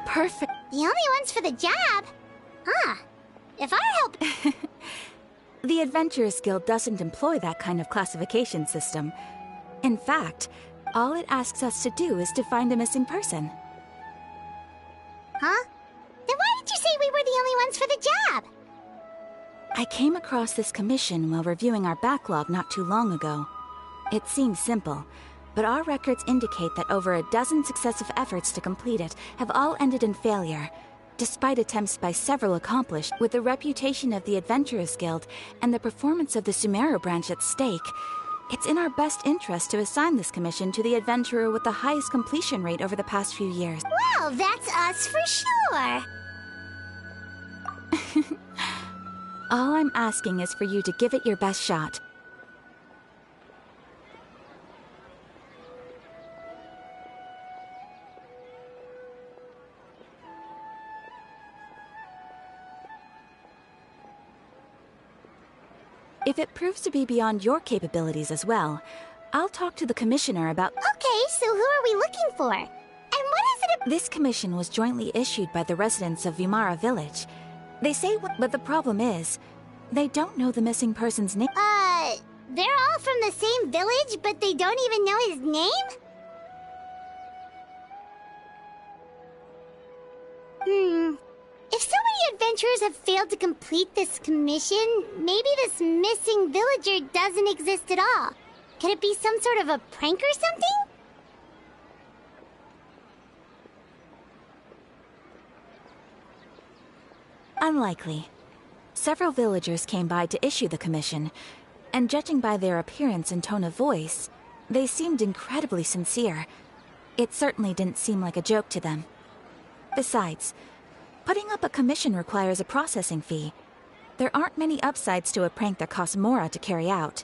Perfect. The only ones for the job? Huh. If I help... The Adventurers Guild doesn't employ that kind of classification system. In fact, all it asks us to do is to find a missing person. Huh? Then why did you say we were the only ones for the job? I came across this commission while reviewing our backlog not too long ago. It seems simple, but our records indicate that over a dozen successive efforts to complete it have all ended in failure, despite attempts by several accomplished. With the reputation of the Adventurers Guild and the performance of the Sumera branch at stake, it's in our best interest to assign this commission to the adventurer with the highest completion rate over the past few years. Well, that's us for sure. All I'm asking is for you to give it your best shot. If it proves to be beyond your capabilities as well, I'll talk to the Commissioner about... Okay, so who are we looking for? And what is it... This commission was jointly issued by the residents of Vimara Village. They say but the problem is, they don't know the missing person's name. They're all from the same village, but they don't even know his name? If so many adventurers have failed to complete this commission, maybe this missing villager doesn't exist at all. Could it be some sort of a prank or something? Unlikely. Several villagers came by to issue the commission, and judging by their appearance and tone of voice, they seemed incredibly sincere. It certainly didn't seem like a joke to them. Besides, putting up a commission requires a processing fee. There aren't many upsides to a prank that costs Mora to carry out.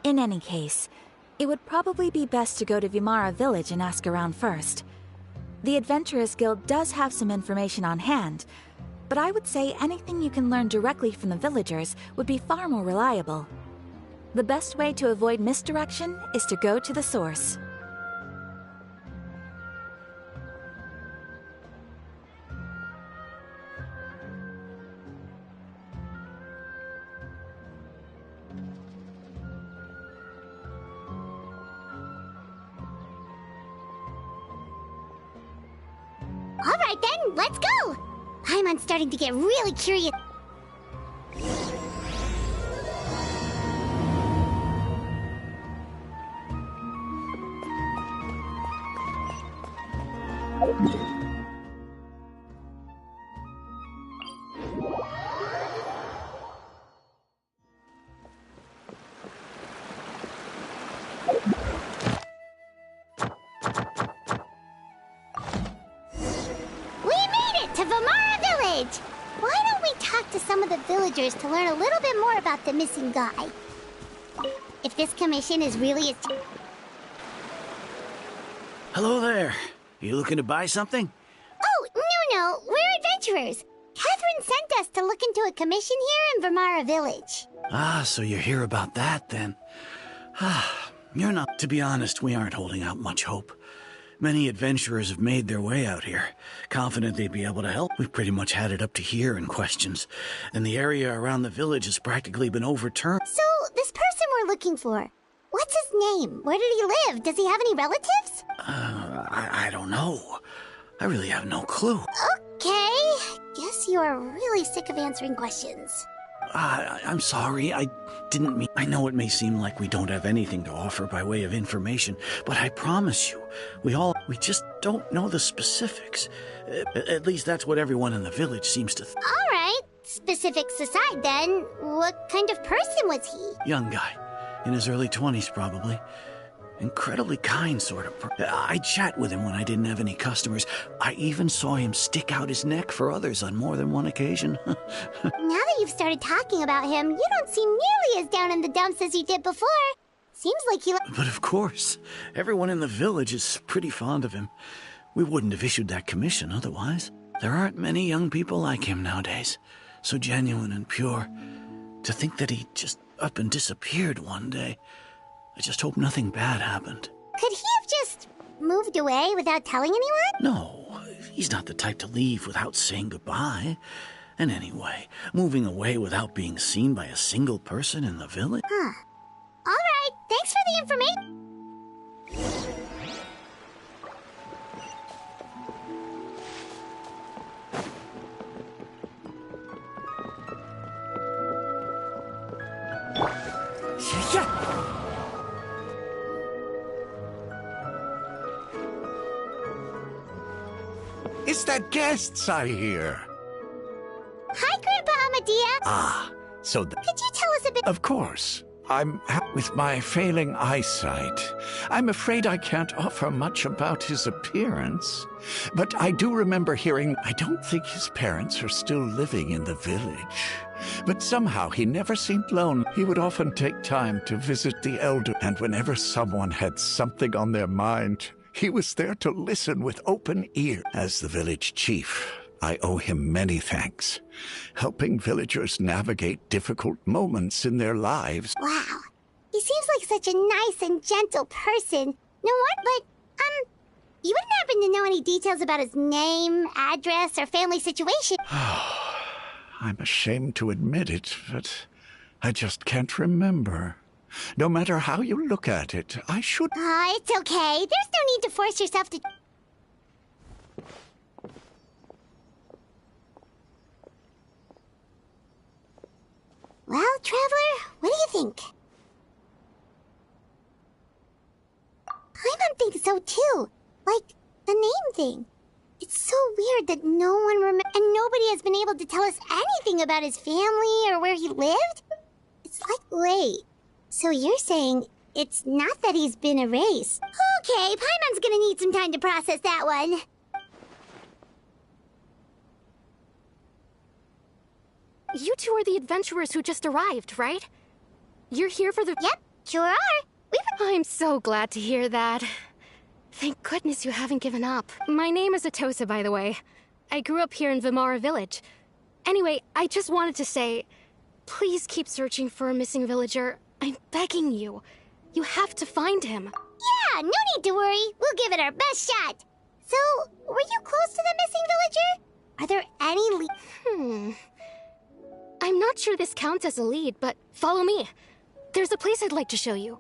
In any case, it would probably be best to go to Vimara Village and ask around first. The Adventurers Guild does have some information on hand, but I would say anything you can learn directly from the villagers would be far more reliable. The best way to avoid misdirection is to go to the source. All right then, let's go! I'm starting to get really curious. Why don't we talk to some of the villagers to learn a little bit more about the missing guy? If this commission is really as... Hello there. You looking to buy something? Oh, no, we're adventurers. Catherine sent us to look into a commission here in Vimara Village. Ah, so you're here about that then. You're not... To be honest, we aren't holding out much hope. Many adventurers have made their way out here, confident they'd be able to help. We've pretty much had it up to here in questions, and the area around the village has practically been overturned. So, this person we're looking for, what's his name? Where did he live? Does he have any relatives? I don't know. I really have no clue. Okay, guess seems you are really sick of answering questions. I'm sorry, I didn't mean... I know it may seem like we don't have anything to offer by way of information, but I promise you, we just don't know the specifics. At least that's what everyone in the village seems to think. All right. Specifics aside, then, what kind of person was he? Young guy. In his early 20s, probably. Incredibly kind sort of I'd chat with him when I didn't have any customers. I even saw him stick out his neck for others on more than one occasion. Now that you've started talking about him, you don't seem nearly as down in the dumps as you did before. Seems like he... But of course, everyone in the village is pretty fond of him. We wouldn't have issued that commission otherwise. There aren't many young people like him nowadays. So genuine and pure. To think that he just up and disappeared one day. I just hope nothing bad happened. Could he have just moved away without telling anyone? No, he's not the type to leave without saying goodbye. And anyway, moving away without being seen by a single person in the village? Huh. All right, thanks for the information. Is that guests I hear? Hi, Grandpa Amadea. Ah, so Could you tell us a bit? Of course. With my failing eyesight, I'm afraid I can't offer much about his appearance. But I do remember hearing, I don't think his parents are still living in the village. But somehow he never seemed lonely. He would often take time to visit the elder, and whenever someone had something on their mind, he was there to listen with open ear. As the village chief, I owe him many thanks, helping villagers navigate difficult moments in their lives. Wow. He seems like such a nice and gentle person. Know what? But, you wouldn't happen to know any details about his name, address, or family situation? I'm ashamed to admit it, but I just can't remember. No matter how you look at it, I should... It's okay. There's no need to force yourself to... Well, Traveler, what do you think? Paimon thinks so too. Like, the name thing. It's so weird that no one and nobody has been able to tell us anything about his family or where he lived. It's like, wait. So you're saying it's not that he's been erased? Okay, Paimon's gonna need some time to process that one. You two are the adventurers who just arrived, right? You're here for the... Yep, sure are. I'm so glad to hear that. Thank goodness you haven't given up. My name is Atosa, by the way. I grew up here in Vimara Village. Anyway, I just wanted to say, please keep searching for a missing villager. I'm begging you. You have to find him. Yeah, no need to worry. We'll give it our best shot. So, were you close to the missing villager? Are there any I'm not sure this counts as a lead, but follow me. There's a place I'd like to show you.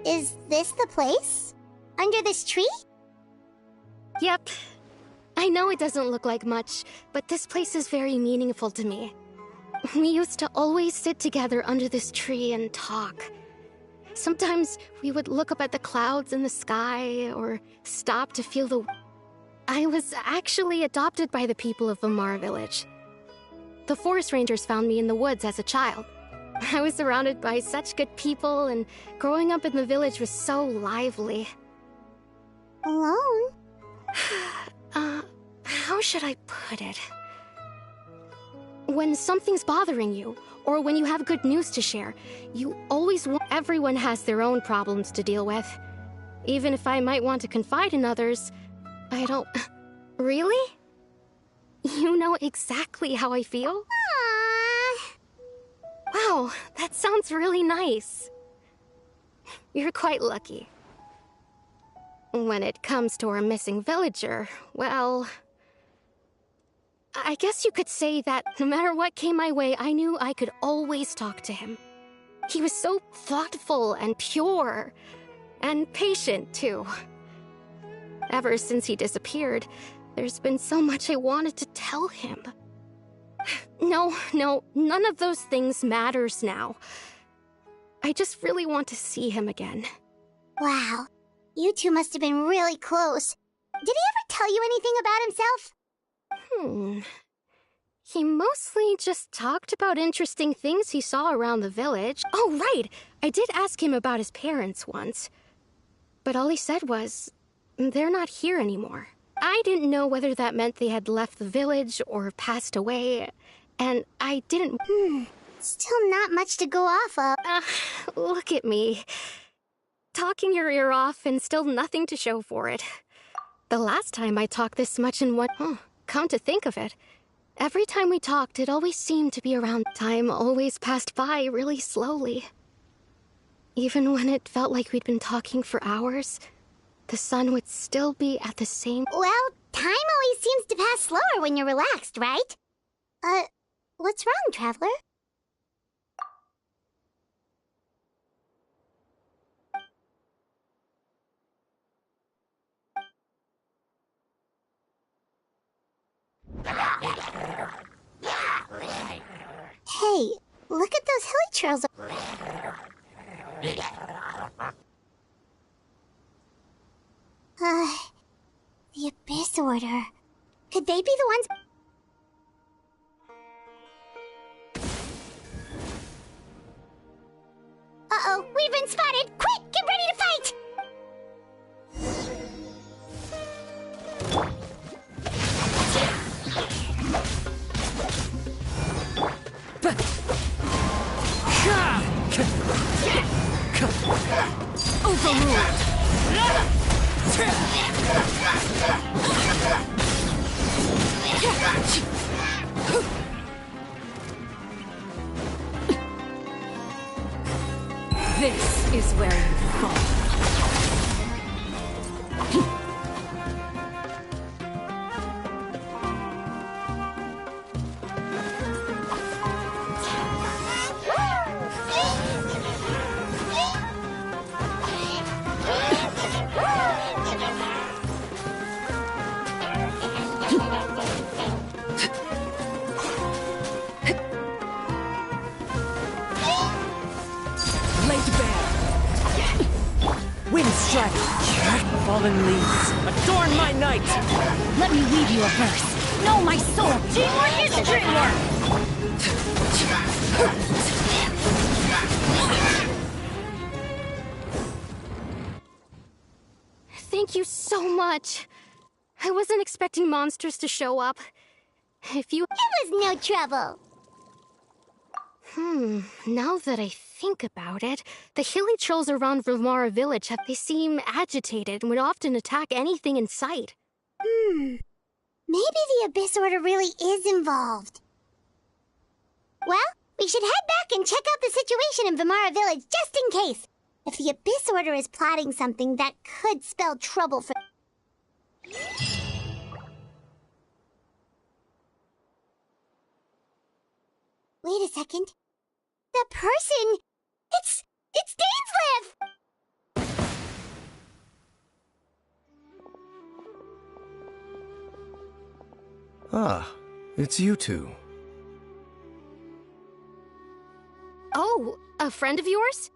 Is this the place? Under this tree? Yep. I know it doesn't look like much, but this place is very meaningful to me. We used to always sit together under this tree and talk. Sometimes we would look up at the clouds in the sky, or stop to feel the... I was actually adopted by the people of Vimara Village. The forest rangers found me in the woods as a child. I was surrounded by such good people, and growing up in the village was so lively. Alone? How should I put it? When something's bothering you, or when you have good news to share, you always want... Everyone has their own problems to deal with. Even if I might want to confide in others, I don't... Really? You know exactly how I feel? Aww. Wow, that sounds really nice. You're quite lucky. When it comes to our missing villager, well... I guess you could say that no matter what came my way, I knew I could always talk to him. He was so thoughtful and pure, and patient, too. Ever since he disappeared, there's been so much I wanted to tell him. No, none of those things matters now. I just really want to see him again. Wow. You two must have been really close. Did he ever tell you anything about himself? He mostly just talked about interesting things he saw around the village. Oh, right! I did ask him about his parents once. But all he said was, they're not here anymore. I didn't know whether that meant they had left the village or passed away, and I didn't... Still not much to go off of. Look at me. Talking your ear off and still nothing to show for it. The last time I talked this much in one... come to think of it, every time we talked, it always seemed to be around... Time always passed by really slowly. Even when it felt like we'd been talking for hours, the sun would still be at the same... Well, time always seems to pass slower when you're relaxed, right? What's wrong, Traveler? Hey, look at those hilly trails. The Abyss Order. Could they be the ones... Uh-oh, we've been spotted! Quick, get ready to fight! Overruled! This is where you fall. Fallen leaves, adorn my night! Let me weave you a verse. Know my soul. Teamwork is dreamwork! Thank you so much. I wasn't expecting monsters to show up. If you... It was no trouble. Now that I think about it, the hilly trolls around Vimara village they seem agitated and would often attack anything in sight. Maybe the Abyss Order really is involved. Well, we should head back and check out the situation in Vimara village just in case. If the Abyss Order is plotting something that could spell trouble for... Wait a second. The person... It's Dainsleif! Ah, it's you two. Oh, a friend of yours?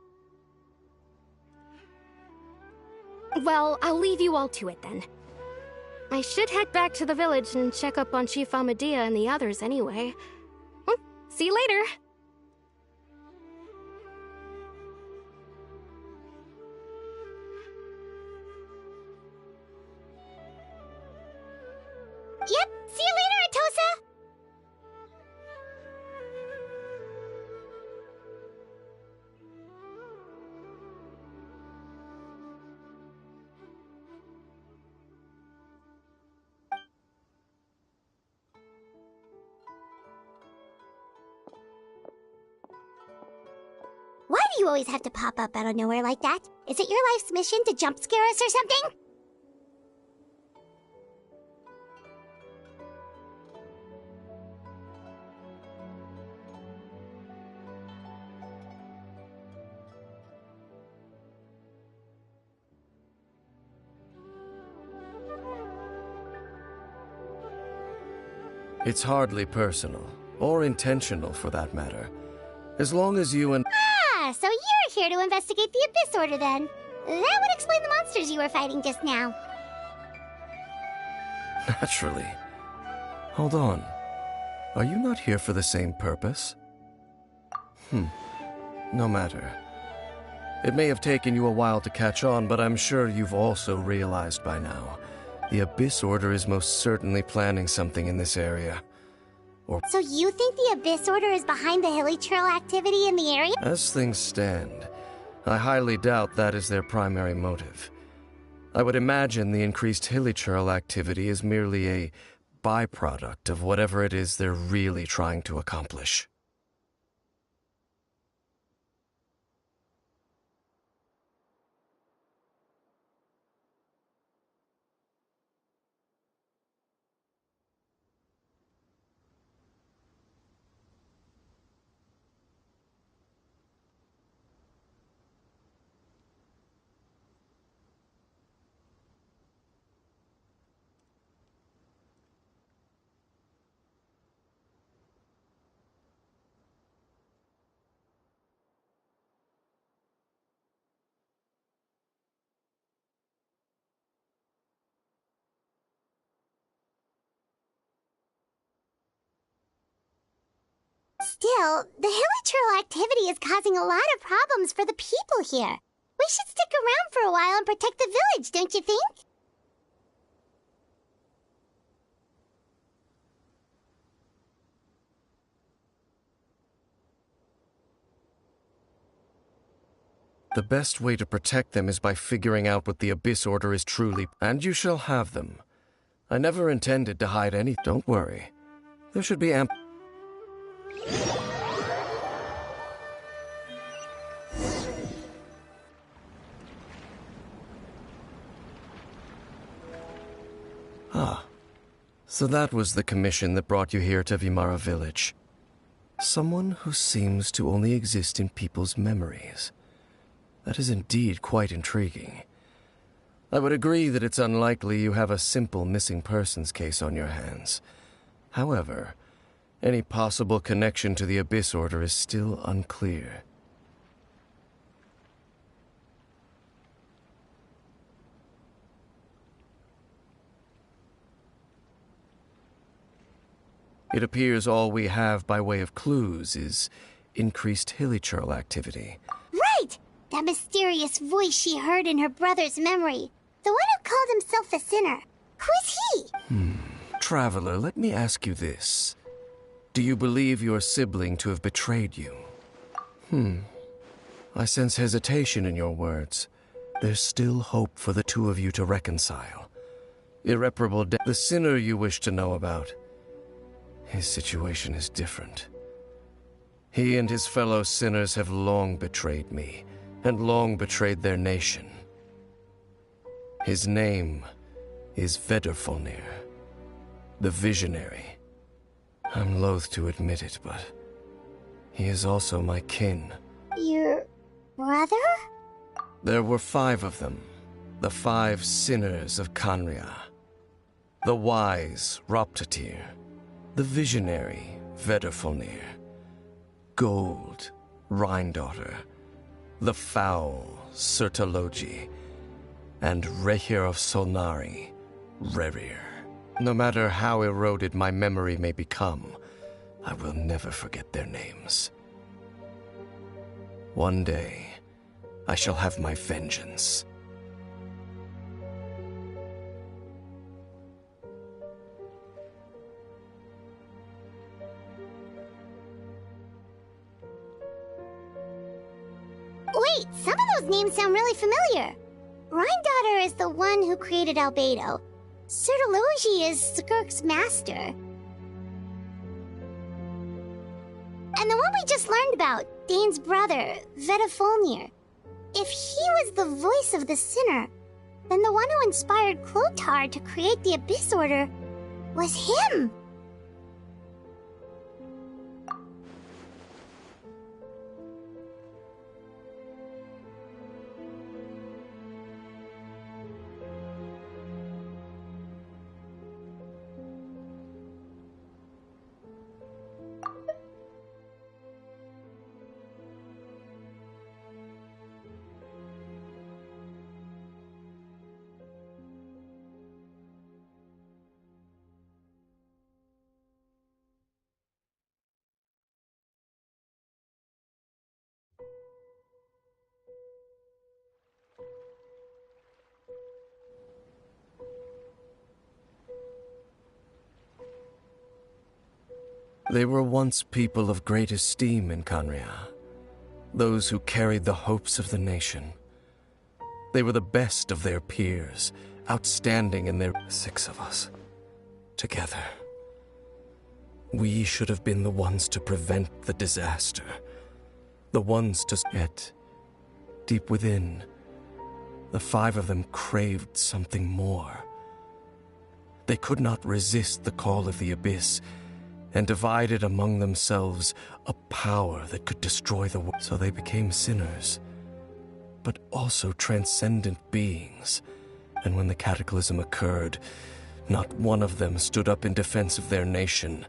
Well, I'll leave you all to it then. I should head back to the village and check up on Chief Amadea and the others anyway. Well, see you later. Yep, see you later, Atosa! you always have to pop up out of nowhere like that? Is it your life's mission to jump scare us or something? It's hardly personal, or intentional for that matter. As long as you and... Ah, so you're here to investigate the Abyss Order then. That would explain the monsters you were fighting just now. Naturally. Hold on. Are you not here for the same purpose? No matter. It may have taken you a while to catch on, but I'm sure you've also realized by now. The Abyss Order is most certainly planning something in this area. So you think the Abyss Order is behind the hilly trail activity in the area? As things stand, I highly doubt that is their primary motive. I would imagine the increased hilly trail activity is merely a byproduct of whatever it is they're really trying to accomplish. Still, the hilly trail activity is causing a lot of problems for the people here. We should stick around for a while and protect the village, don't you think? The best way to protect them is by figuring out what the Abyss Order is truly, and you shall have them. I never intended to hide any. Don't worry. There should be ample. So that was the commission that brought you here to Vimara Village. Someone who seems to only exist in people's memories. That is indeed quite intriguing. I would agree that it's unlikely you have a simple missing persons case on your hands. However, any possible connection to the Abyss Order is still unclear. It appears all we have by way of clues is increased hilly trail activity. Right! That mysterious voice she heard in her brother's memory. The one who called himself a sinner. Who is he? Traveler, let me ask you this. Do you believe your sibling to have betrayed you? I sense hesitation in your words. There's still hope for the two of you to reconcile. Irreparable death. The sinner you wish to know about. His situation is different. He and his fellow sinners have long betrayed me, and long betrayed their nation. His name is Vedrfolnir, the Visionary. I'm loath to admit it, but he is also my kin. Your brother? There were 5 of them, the 5 sinners of Kanria. The wise Roptatir, the visionary Vedrfolnir, Gold Rhindaughter, the foul Sertologi, and Rehir of Solnari, Rerir. No matter how eroded my memory may become, I will never forget their names. One day, I shall have my vengeance. Wait, some of those names sound really familiar. Rhindaughter is the one who created Albedo. Sertologi is Skirk's master. And the one we just learned about, Dane's brother, Vetafolnir. If he was the voice of the sinner, then the one who inspired Clothar to create the Abyss Order was him. They were once people of great esteem in Canria, those who carried the hopes of the nation. They were the best of their peers, outstanding in their 6 of us, together. We should have been the ones to prevent the disaster, the ones to... Yet, deep within, the 5 of them craved something more. They could not resist the call of the Abyss, and divided among themselves a power that could destroy the world. So they became sinners, but also transcendent beings. And when the cataclysm occurred, not one of them stood up in defense of their nation.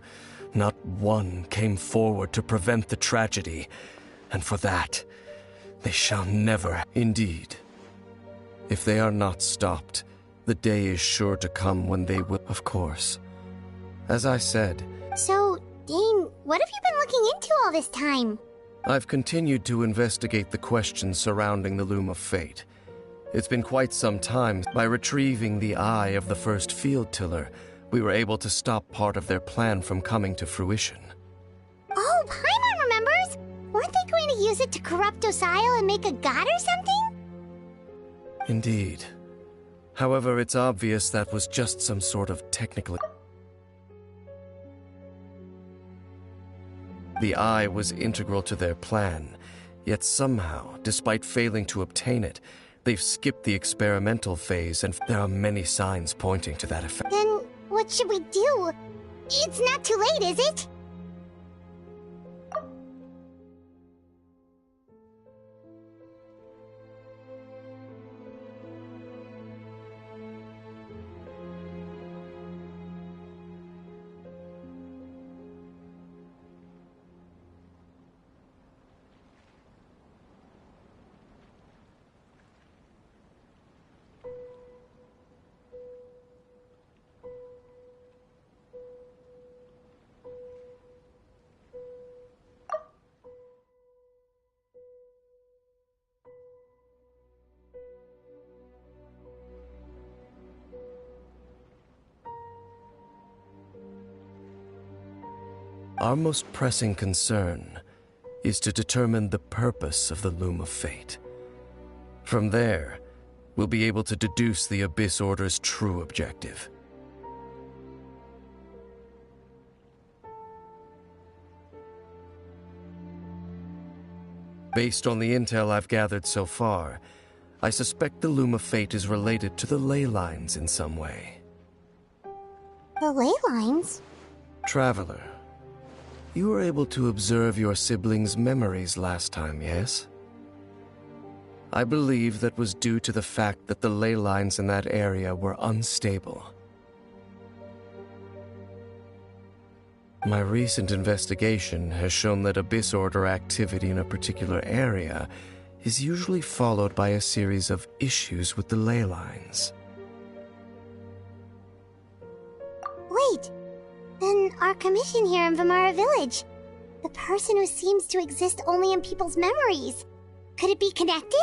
Not one came forward to prevent the tragedy. And for that, they shall never. Indeed, if they are not stopped, the day is sure to come when they will. Of course, as I said, So, Dane, what have you been looking into all this time? I've continued to investigate the questions surrounding the Loom of Fate. It's been quite some time. By retrieving the eye of the first field tiller, we were able to stop part of their plan from coming to fruition. Oh, Paimon remembers! Weren't they going to use it to corrupt Docile and make a god or something? Indeed. However, it's obvious that was just some sort of technical... The eye was integral to their plan, yet somehow, despite failing to obtain it, they've skipped the experimental phase, and there are many signs pointing to that effect. Then, what should we do? It's not too late, is it? Our most pressing concern is to determine the purpose of the Loom of Fate. From there, we'll be able to deduce the Abyss Order's true objective. Based on the intel I've gathered so far, I suspect the Loom of Fate is related to the ley lines in some way. The ley lines? Traveler, you were able to observe your siblings' memories last time, yes? I believe that was due to the fact that the ley lines in that area were unstable. My recent investigation has shown that Abyss Order activity in a particular area is usually followed by a series of issues with the ley lines. Wait, then our commission here in Vimara Village, the person who seems to exist only in people's memories, could it be connected?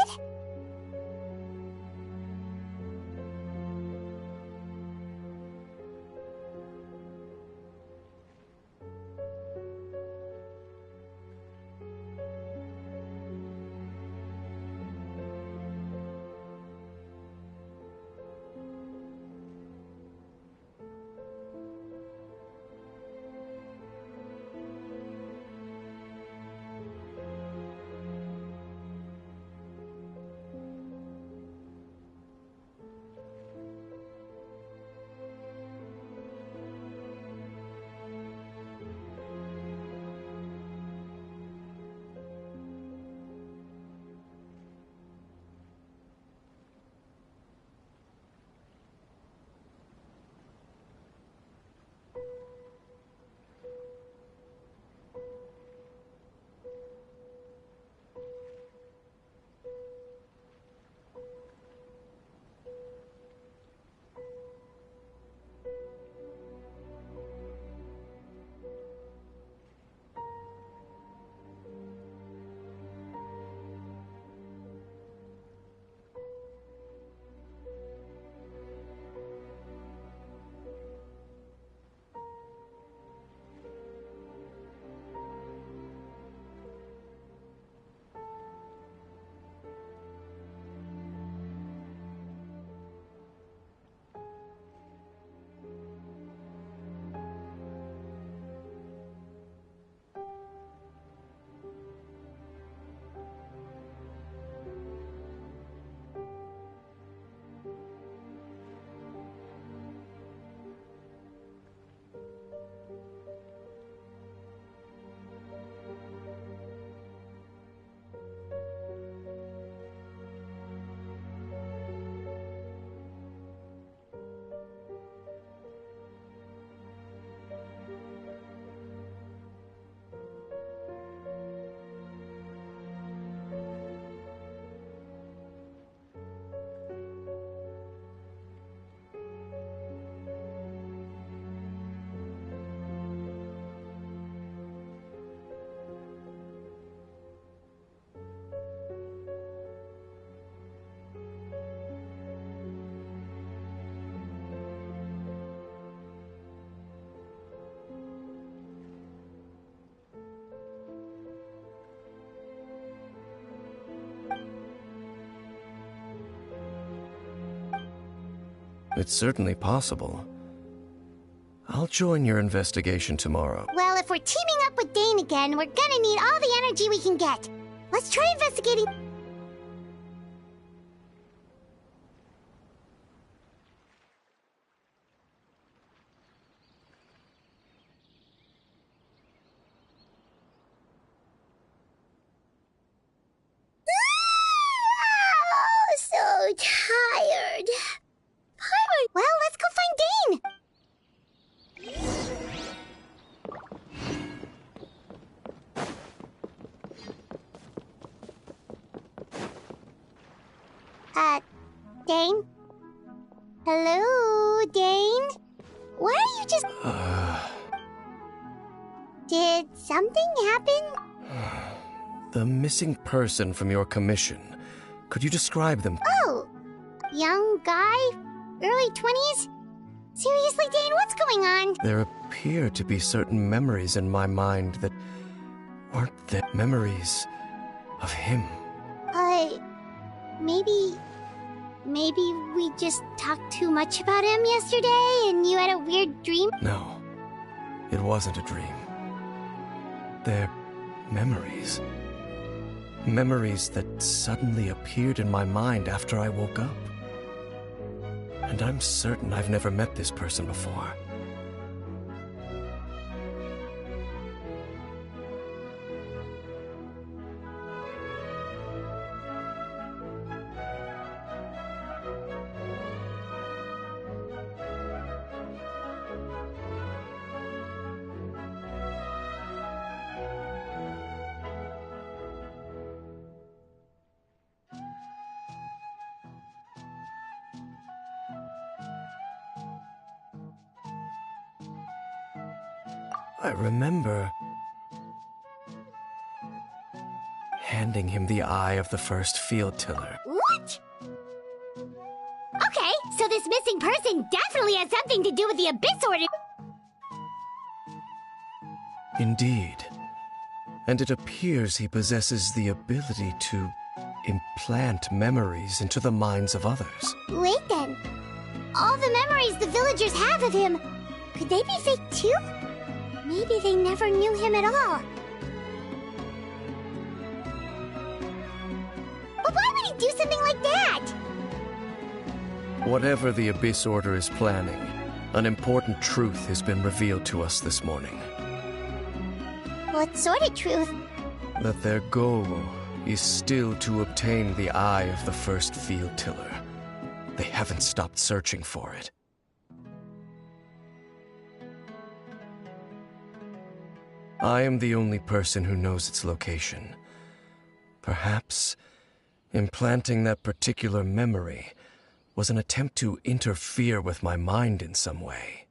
It's certainly possible. I'll join your investigation tomorrow. Well, if we're teaming up with Dane again, we're gonna need all the energy we can get. Let's try investigating. Oh, so tired. Well, let's go find Dane. Dane? Hello, Dane? Why are you just... Did something happen? The missing person from your commission. Could you describe them? Oh, young guy? Early 20s? Seriously, Dane, what's going on? There appear to be certain memories in my mind that aren't the memories of him. Maybe we just talked too much about him yesterday and you had a weird dream? No, it wasn't a dream. They're memories. Memories that suddenly appeared in my mind after I woke up. And I'm certain I've never met this person before. I remember handing him the eye of the first field tiller. What? Okay, so this missing person definitely has something to do with the Abyss Order. Indeed. And it appears he possesses the ability to implant memories into the minds of others. Wait then. All the memories the villagers have of him, could they be fake too? Maybe they never knew him at all. But why would he do something like that? Whatever the Abyss Order is planning, an important truth has been revealed to us this morning. What sort of truth? That their goal is still to obtain the eye of the first field tiller. They haven't stopped searching for it. I am the only person who knows its location. Perhaps implanting that particular memory was an attempt to interfere with my mind in some way.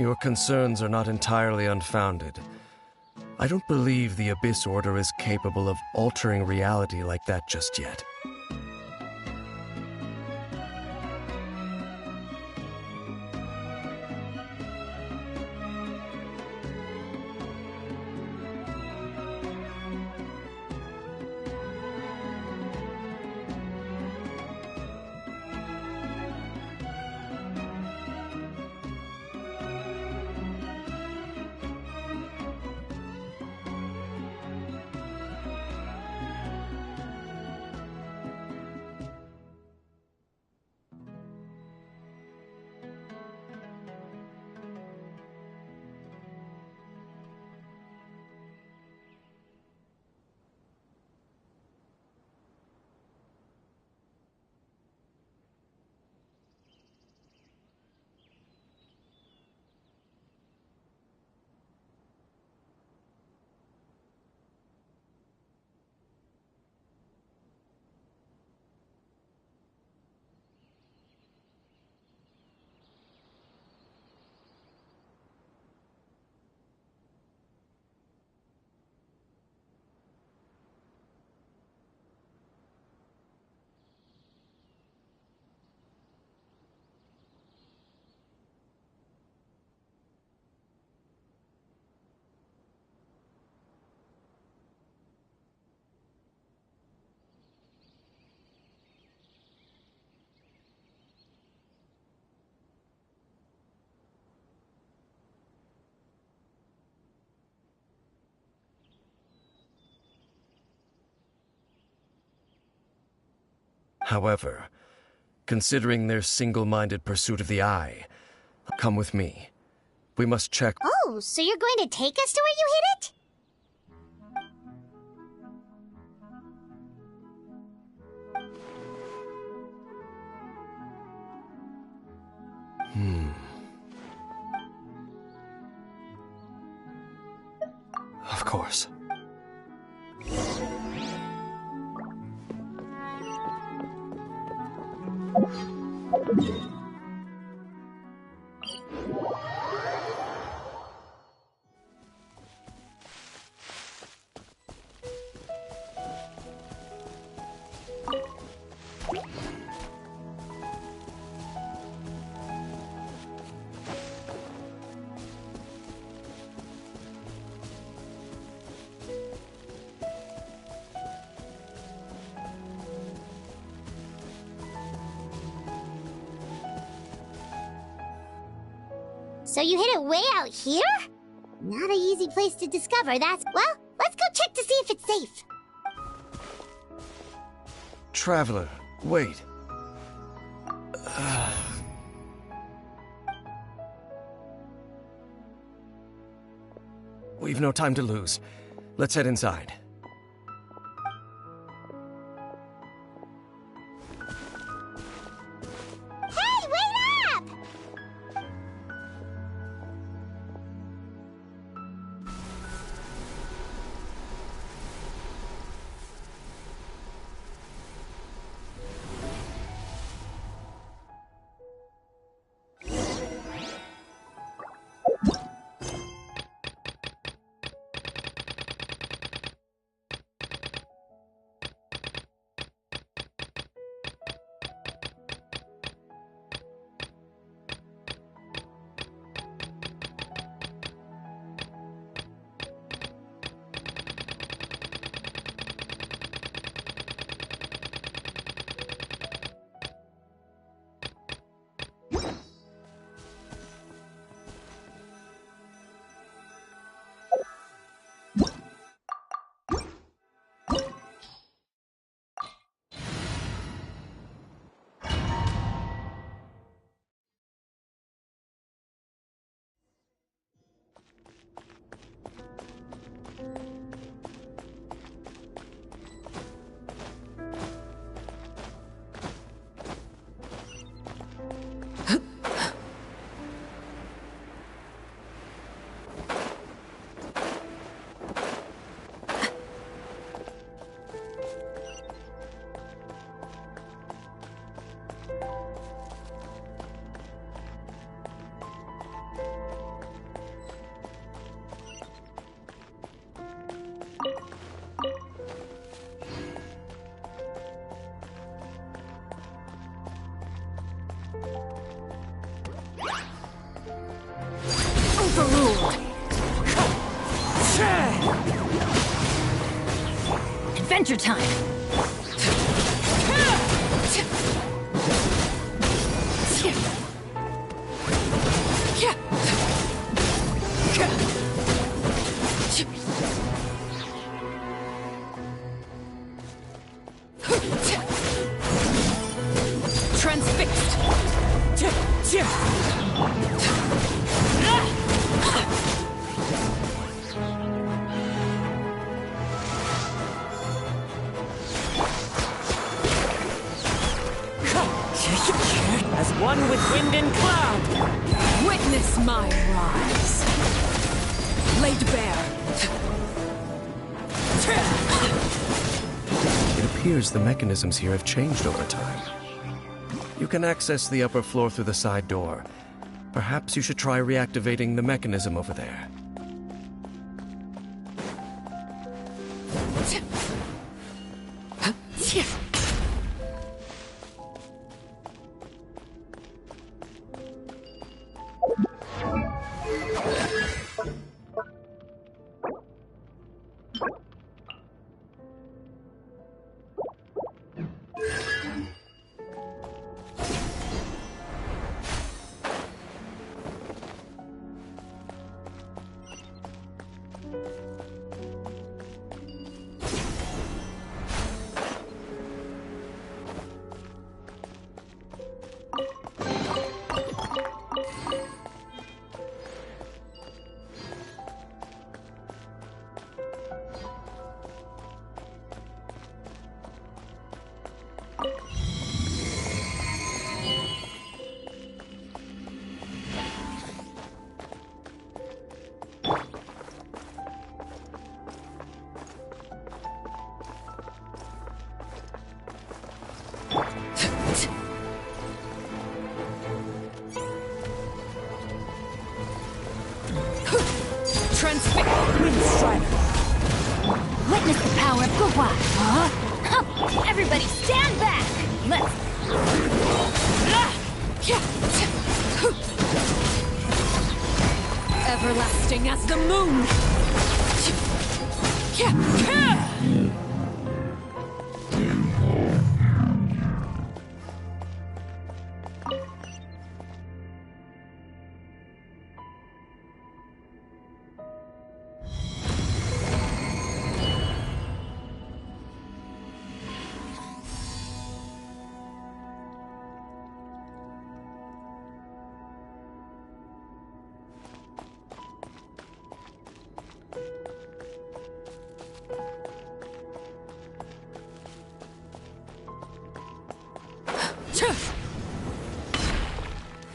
Your concerns are not entirely unfounded. I don't believe the Abyss Order is capable of altering reality like that just yet. However, considering their single-minded pursuit of the Eye, come with me. We must check. Oh, so you're going to take us to where you hid it? Of course. So you hid it way out here? Not an easy place to discover, that's... Well, let's go check to see if it's safe. Traveler, wait. We've no time to lose. Let's head inside. Hey, wait up! Overruled! Adventure time! Transfixed! As one with wind and cloud! Witness my rise! Laid bare! It appears the mechanisms here have changed over time. You can access the upper floor through the side door. Perhaps you should try reactivating the mechanism over there. Witness the power of Gua! Huh? Everybody stand back! Let's... Everlasting as the moon!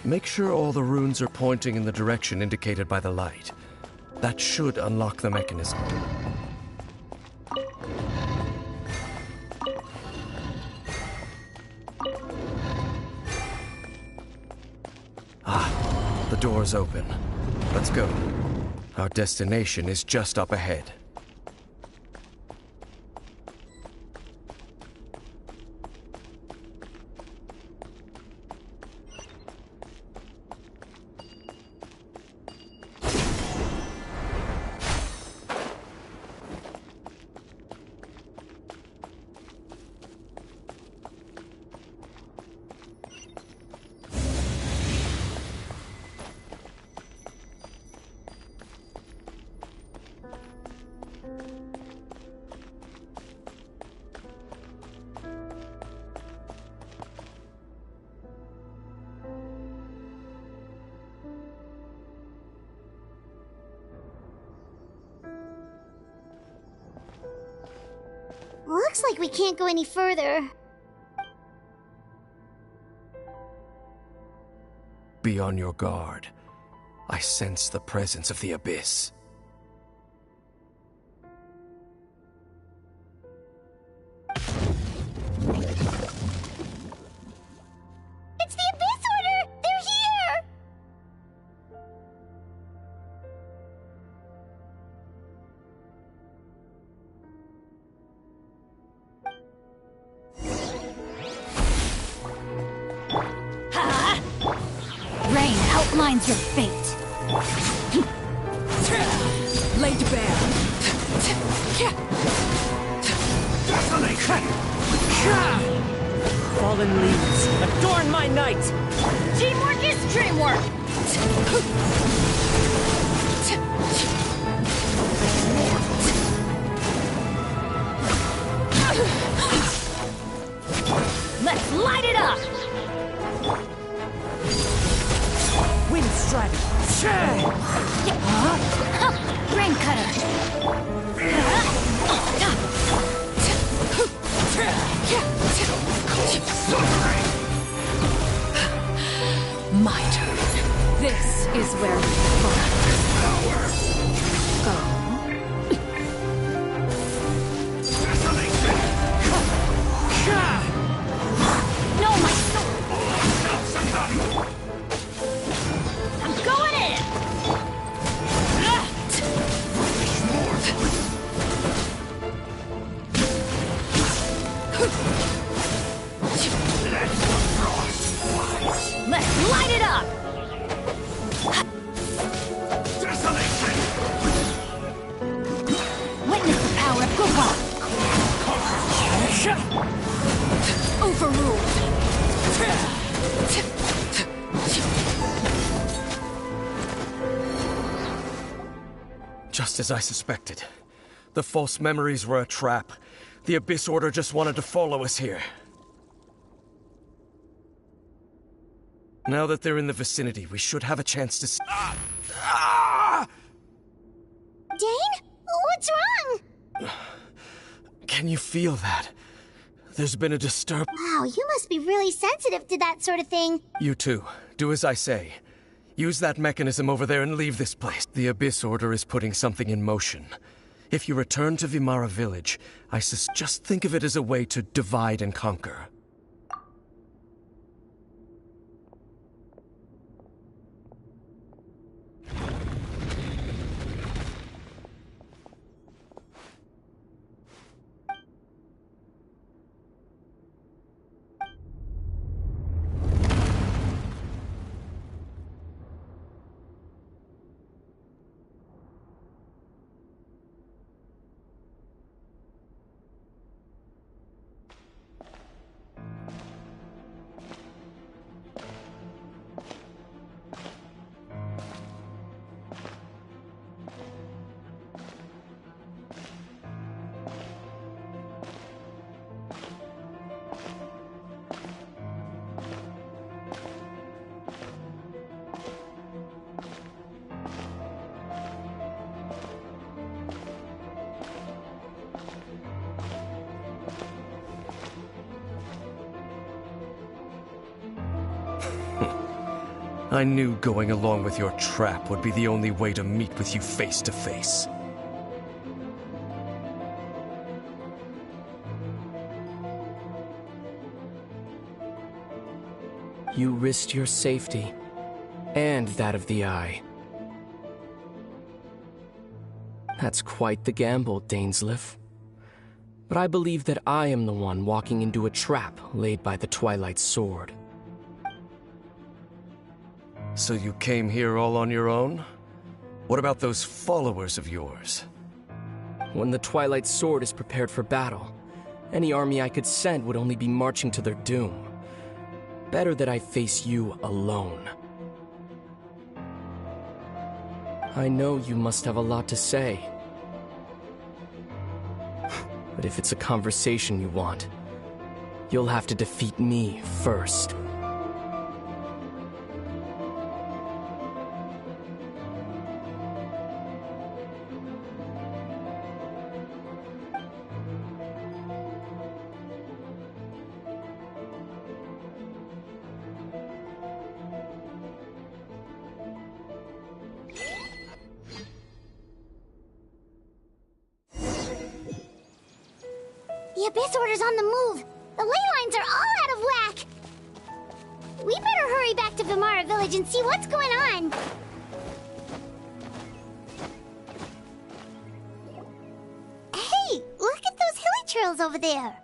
Make sure all the runes are pointing in the direction indicated by the light. That should unlock the mechanism. Ah, the door's open. Let's go. Our destination is just up ahead. Looks like we can't go any further. Be on your guard. I sense the presence of the abyss. It's the Abyss Order! They're here! Rain outlines your fate. Laid bare. Fallen leaves, adorn my night! Teamwork is dreamwork! Let's light it up! Wind strider! Rain cutter! My turn. This is where we go. No, my sword! I'm going in! Let's light it up! Witness the power of Juan! Overruled! Just as I suspected. The false memories were a trap. The Abyss Order just wanted to follow us here. Now that they're in the vicinity, we should have a chance to Dane? What's wrong? Can you feel that? There's been a disturbance. Wow, you must be really sensitive to that sort of thing. You too. Do as I say. Use that mechanism over there and leave this place. The Abyss Order is putting something in motion. If you return to Vimara Village, just think of it as a way to divide and conquer. I knew going along with your trap would be the only way to meet with you face to face. You risked your safety, and that of the Eye. That's quite the gamble, Dainsleif. But I believe that I am the one walking into a trap laid by the Twilight Sword. So you came here all on your own? What about those followers of yours? When the Twilight Sword is prepared for battle, any army I could send would only be marching to their doom. Better that I face you alone. I know you must have a lot to say. But if it's a conversation you want, you'll have to defeat me first. The Abyss Order's on the move. The ley lines are all out of whack. We better hurry back to Vimara Village and see what's going on. Hey, look at those hilly trails over there.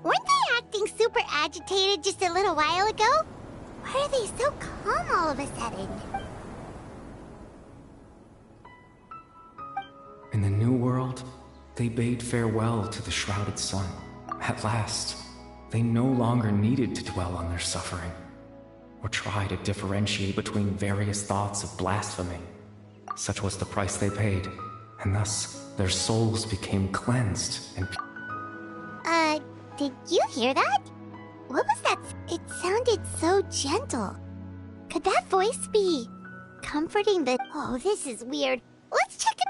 Weren't they acting super agitated just a little while ago? Why are they so calm all of a sudden? In the new world, they bade farewell to the shrouded sun. At last, they no longer needed to dwell on their suffering, or try to differentiate between various thoughts of blasphemy. Such was the price they paid, and thus their souls became cleansed and... Did you hear that? What was that? It sounded so gentle. Could that voice be comforting the... Oh, this is weird. Let's check it.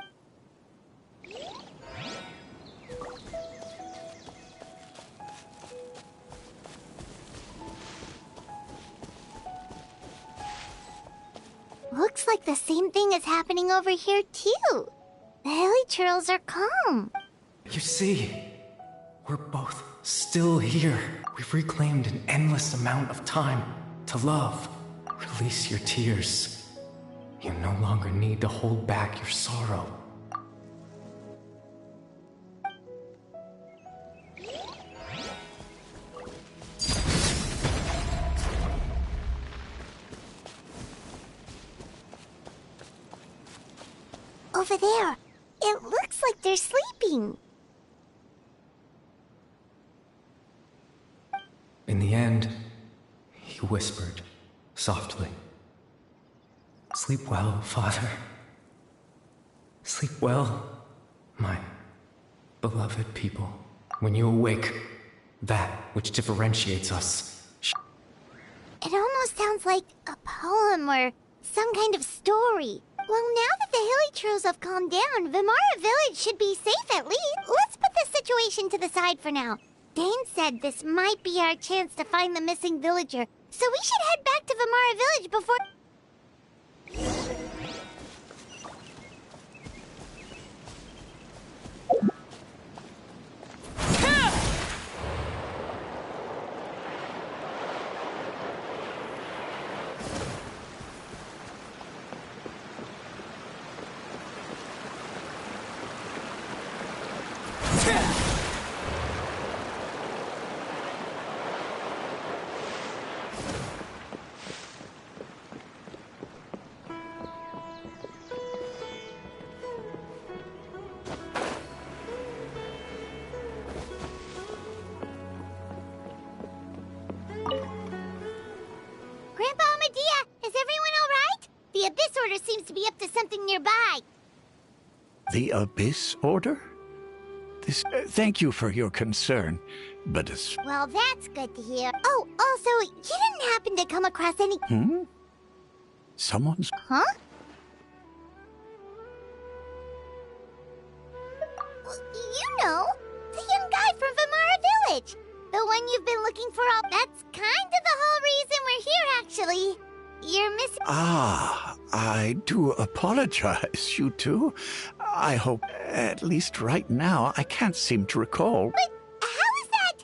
Looks like the same thing is happening over here, too. The hilly churls are calm. You see, we're both still here. We've reclaimed an endless amount of time to love. Release your tears. You no longer need to hold back your sorrow. Over there. It looks like they're sleeping. In the end, he whispered, softly. Sleep well, Father. Sleep well, my beloved people. When you awake, that which differentiates us... It almost sounds like a poem or some kind of story. Well, now that the hilly churls have calmed down, Vimara Village should be safe at least. Let's put this situation to the side for now. Dane said this might be our chance to find the missing villager, so we should head back to Vimara Village before... Grandpa Medea, is everyone all right? The Abyss Order seems to be up to something nearby. The Abyss Order? This... thank you for your concern, but as... Well, that's good to hear. Oh, also, you didn't happen to come across any... Someone's... Huh? Well, you know, the young guy from Vimara Village. The one you've been looking for all... That's kind of the whole reason we're here, actually. You're missing... Ah, I do apologize, you two. I hope, at least right now, I can't seem to recall... But how is that...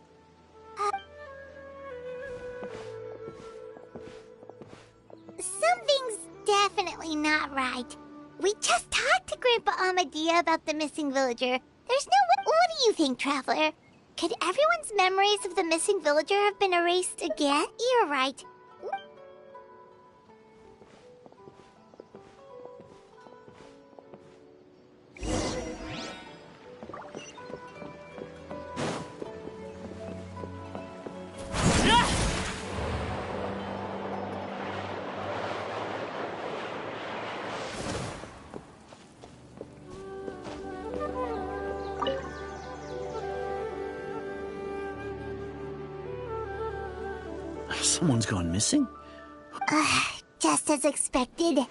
Something's definitely not right. We just talked to Grandpa Amadea about the missing villager. There's no... What do you think, Traveler? Could everyone's memories of the missing villager have been erased again? You're right. Someone's gone missing? Just as expected.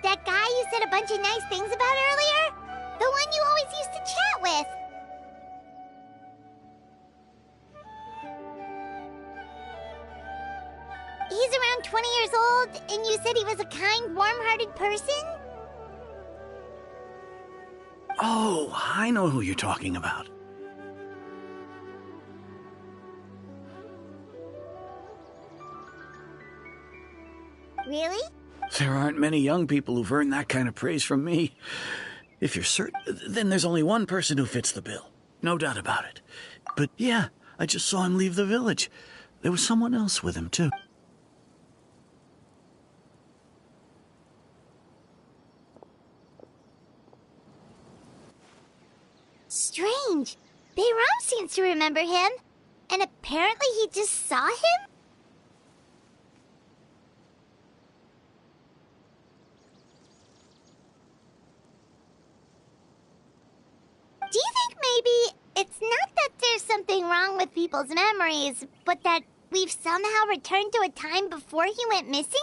That guy you said a bunch of nice things about earlier? The one you always used to chat with. He's around 20 years old, and you said he was a kind, warm-hearted person? Oh, I know who you're talking about. Really? There aren't many young people who've earned that kind of praise from me. If you're certain, then there's only one person who fits the bill. No doubt about it. But yeah, I just saw him leave the village. There was someone else with him, too. Strange. Bayram seems to remember him. And apparently he just saw him? Do you think maybe it's not that there's something wrong with people's memories, but that we've somehow returned to a time before he went missing?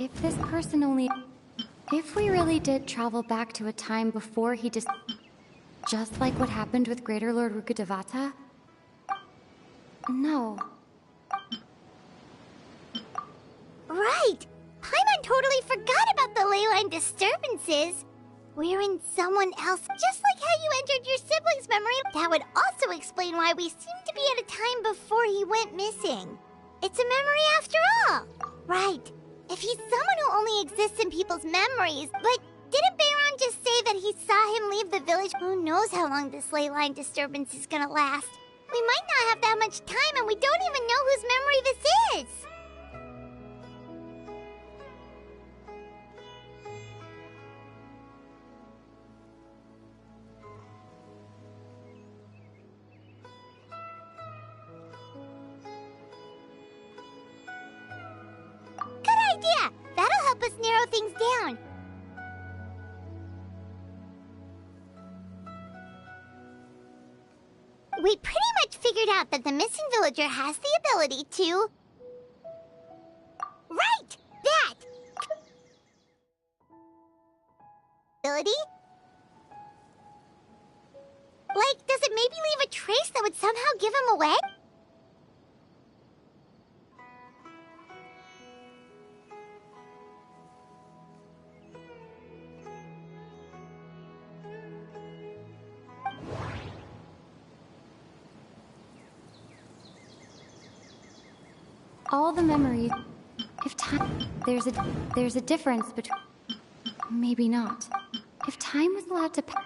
If this person only... If we really did travel back to a time before he just like what happened with Greater Lord Rukkhadevata? No. Right! Paimon totally forgot about the ley line disturbances. We're in someone else, just like how you entered your sibling's memory. That would also explain why we seem to be at a time before he went missing. It's a memory after all. Right. If he's someone who only exists in people's memories, but didn't Bayron just say that he saw him leave the village? Who knows how long this ley line disturbance is gonna last? We might not have that much time, and we don't even know whose memory this is. Good idea! That'll help us narrow things down. We pretty much figured out that the missing villager has the ability to... Right! That! Ability? Like, does it maybe leave a trace that would somehow give him away? All the memories... If time... There's a difference between... Maybe not. If time was allowed to pass...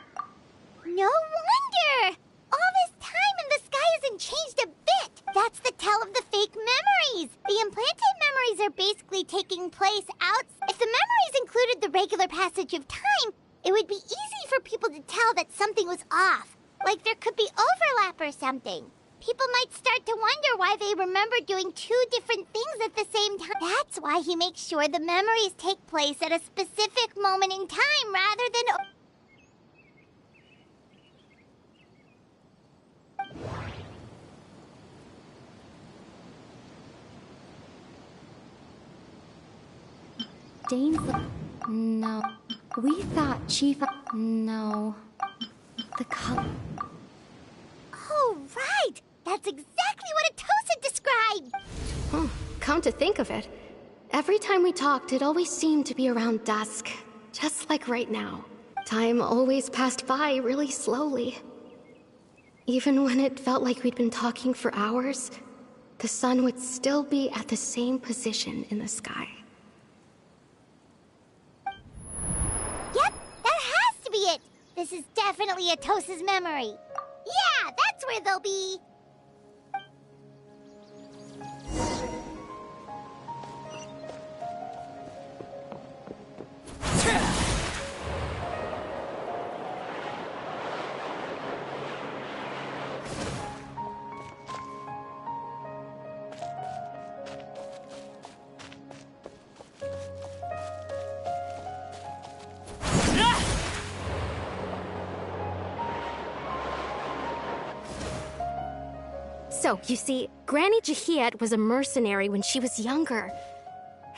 No wonder! All this time and the sky hasn't changed a bit! That's the tell of the fake memories! The implanted memories are basically taking place out... If the memories included the regular passage of time, it would be easy for people to tell that something was off. Like there could be overlap or something. People might start to wonder why they remember doing two different things at the same time. That's why he makes sure the memories take place at a specific moment in time rather than... Dane's... No. We thought Chief... No. The color... Oh, right! That's exactly what Atosa described! Come to think of it, every time we talked, it always seemed to be around dusk. Just like right now. Time always passed by really slowly. Even when it felt like we'd been talking for hours, the sun would still be at the same position in the sky. Yep, that has to be it! This is definitely Atosa's memory. Yeah, that's where they'll be! So, you see, Granny Jahiet was a mercenary when she was younger.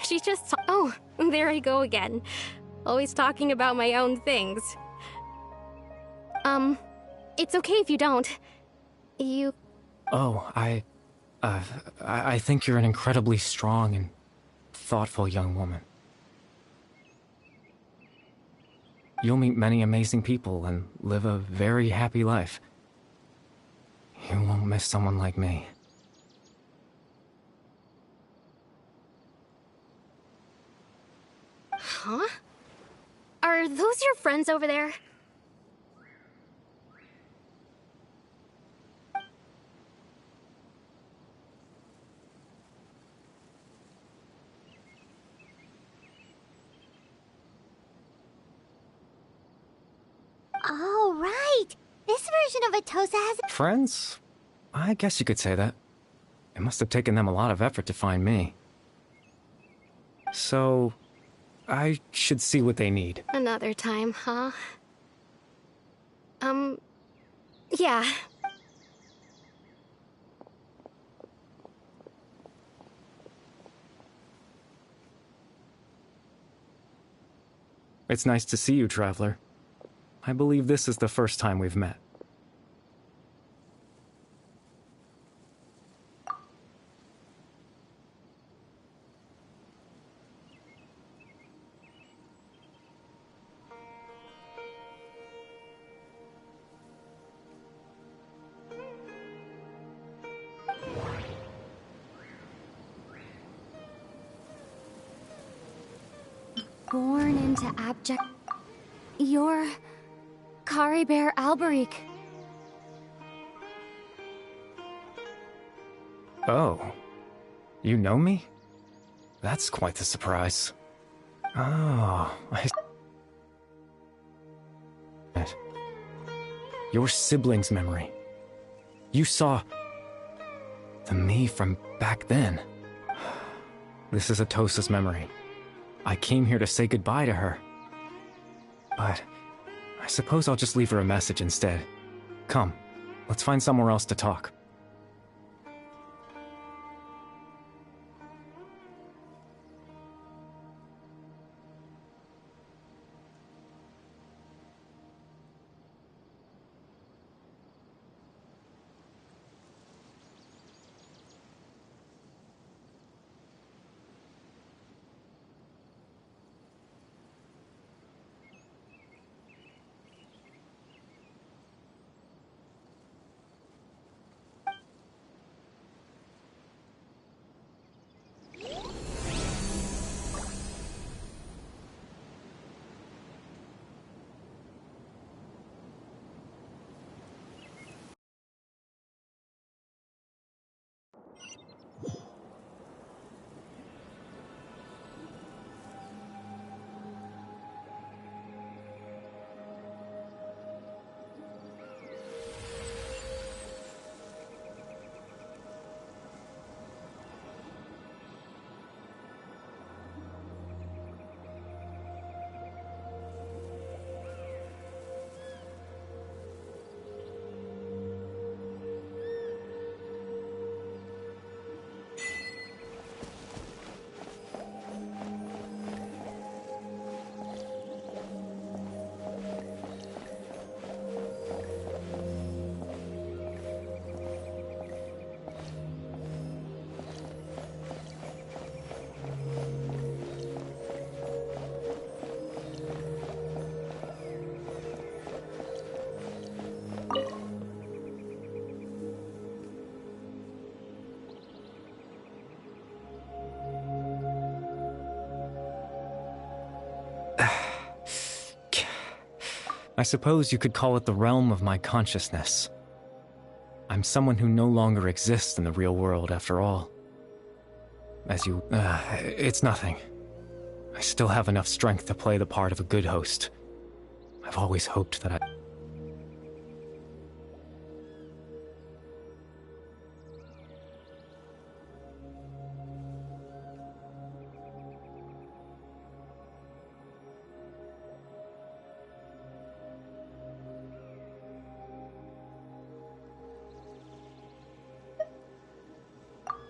She just... Oh, there I go again. Always talking about my own things. It's okay if you don't. Oh, I think you're an incredibly strong and thoughtful young woman. You'll meet many amazing people and live a very happy life. You won't miss someone like me. Huh? Are those your friends over there? Oh, right! This version of Atosa has... Friends? I guess you could say that. It must have taken them a lot of effort to find me. So, I should see what they need. Another time, huh? Yeah. It's nice to see you, Traveler. I believe this is the first time we've met. Born into abject... You're... Kari Bear Alberic. Oh. You know me? That's quite the surprise. Oh, Your sibling's memory. You saw... the me from back then. This is Atosa's memory. I came here to say goodbye to her. But I suppose I'll just leave her a message instead. Come, let's find somewhere else to talk. I suppose you could call it the realm of my consciousness. I'm someone who no longer exists in the real world, after all. It's nothing. I still have enough strength to play the part of a good host. I've always hoped that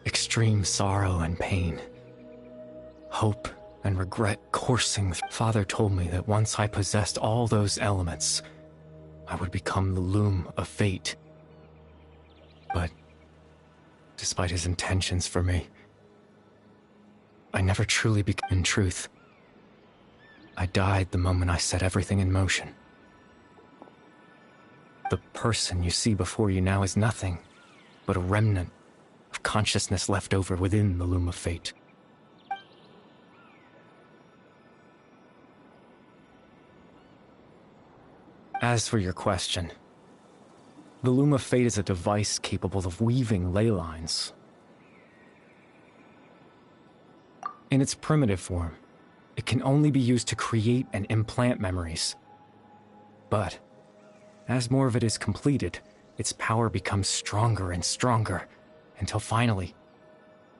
extreme sorrow and pain, hope and regret coursing. Father told me that once I possessed all those elements, I would become the loom of fate. But despite his intentions for me, I never truly became. In truth, I died the moment I set everything in motion. The person you see before you now is nothing but a remnant of consciousness left over within the loom of fate. As for your question, the loom of fate is a device capable of weaving ley lines. In its primitive form, it can only be used to create and implant memories. But as more of it is completed, its power becomes stronger and stronger, until finally,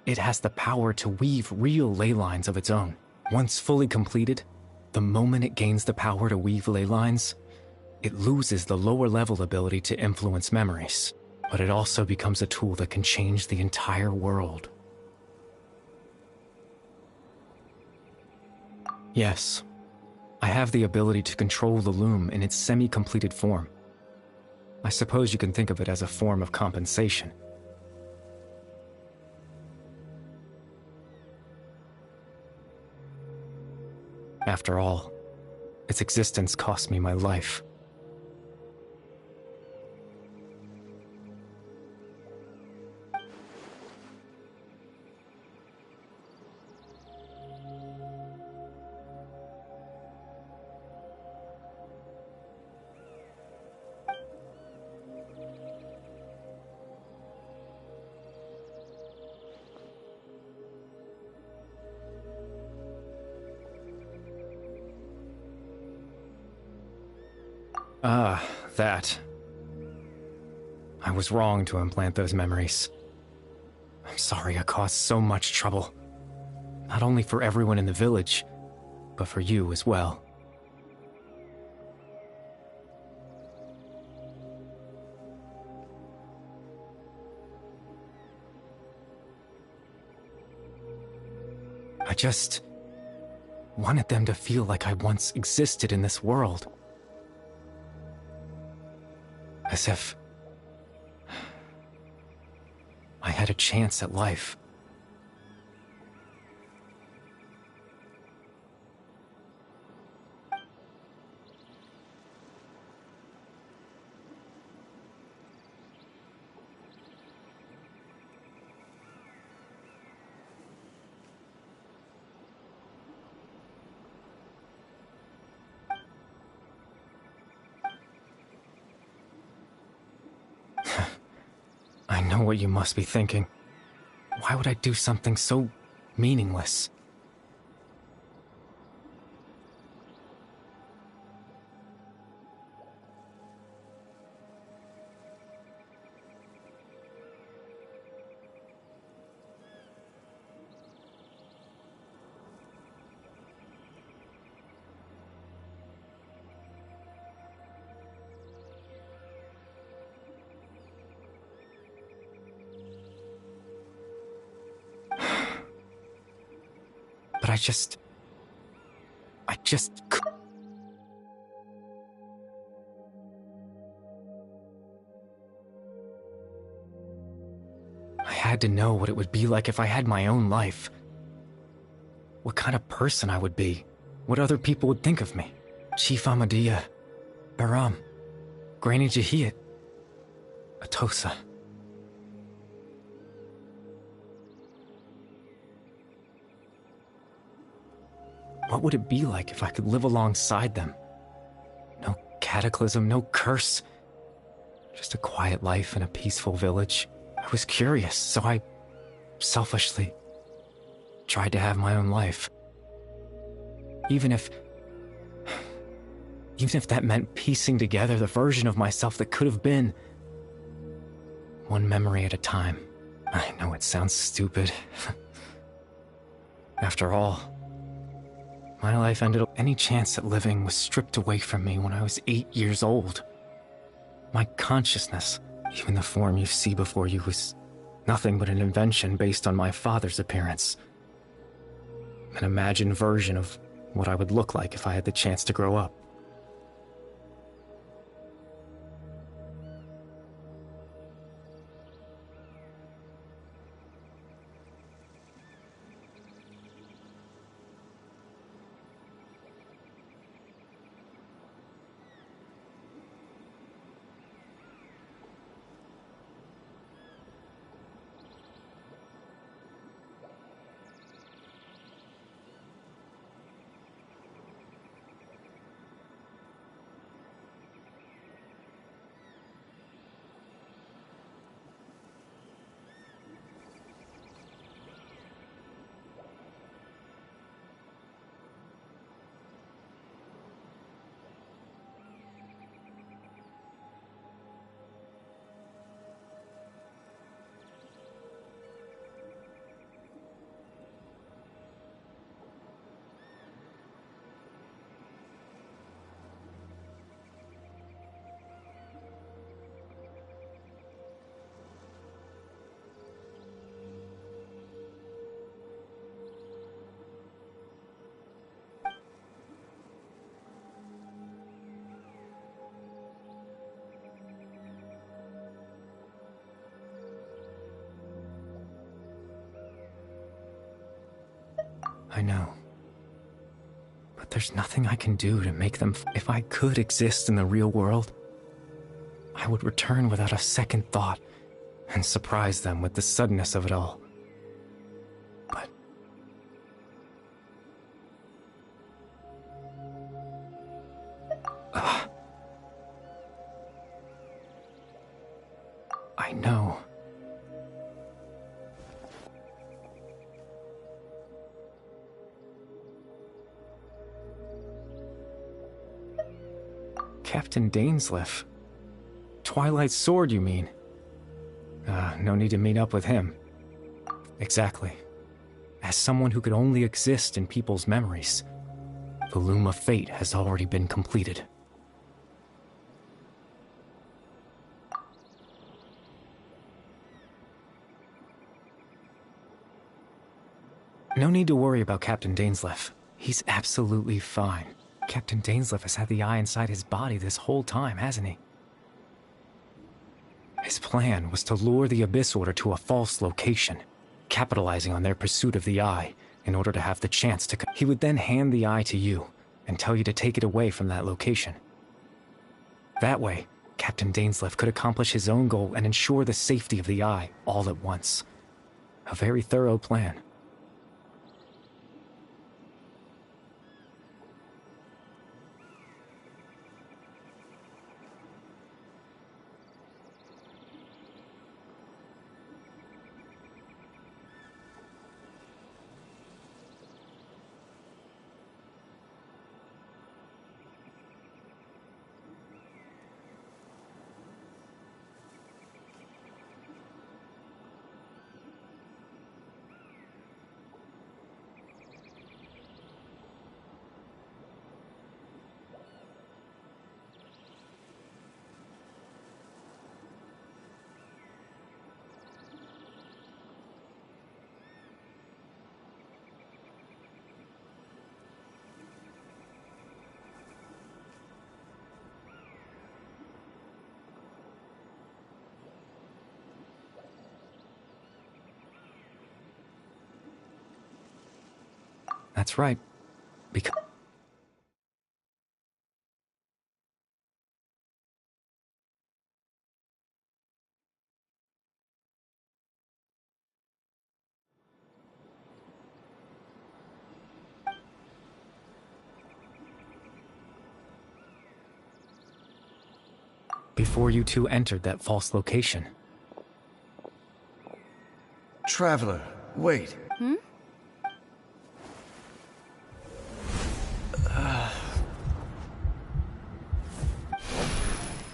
it has the power to weave real ley lines of its own. Once fully completed, the moment it gains the power to weave ley lines, it loses the lower-level ability to influence memories, but it also becomes a tool that can change the entire world. Yes, I have the ability to control the loom in its semi-completed form. I suppose you can think of it as a form of compensation. After all, its existence cost me my life. Ah, that. I was wrong to implant those memories. I'm sorry I caused so much trouble. Not only for everyone in the village, but for you as well. I just wanted them to feel like I once existed in this world. As if I had a chance at life. I know what you must be thinking. Why would I do something so meaningless? But I just I had to know what it would be like if I had my own life. What kind of person I would be. What other people would think of me. Chief Ahmadiyya, Baram, Granny Jahiyat, Atosa. What would it be like if I could live alongside them? No cataclysm, no curse. Just a quiet life in a peaceful village. I was curious, so I selfishly tried to have my own life. Even if that meant piecing together the version of myself that could have been. One memory at a time. I know it sounds stupid. After all, my life ended. Any chance at living was stripped away from me when I was 8 years old. My consciousness, even the form you see before you, was nothing but an invention based on my father's appearance. An imagined version of what I would look like if I had the chance to grow up. I know. But there's nothing I can do to make them. If I could exist in the real world, I would return without a second thought and surprise them with the suddenness of it all. But I know. Captain Dainsleif. Twilight's sword, you mean? No need to meet up with him. Exactly. As someone who could only exist in people's memories, the Loom of Fate has already been completed. No need to worry about Captain Dainsleif. He's absolutely fine. Captain Dainsleif has had the eye inside his body this whole time, hasn't he? His plan was to lure the Abyss Order to a false location, capitalizing on their pursuit of the eye in order to have the chance to... He would then hand the eye to you and tell you to take it away from that location. That way, Captain Dainsleif could accomplish his own goal and ensure the safety of the eye all at once. A very thorough plan. That's right. Because... Before you two entered that false location. Traveler, wait. Hmm?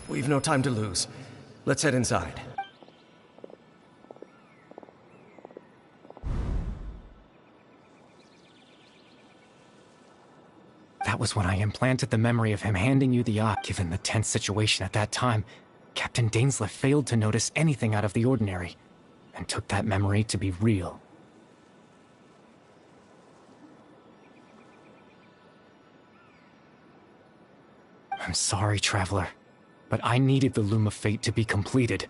We've no time to lose. Let's head inside. That was when I implanted the memory of him handing you the eye. Given the tense situation at that time, Captain Dainsleif failed to notice anything out of the ordinary, and took that memory to be real. I'm sorry, Traveler, but I needed the Loom of Fate to be completed.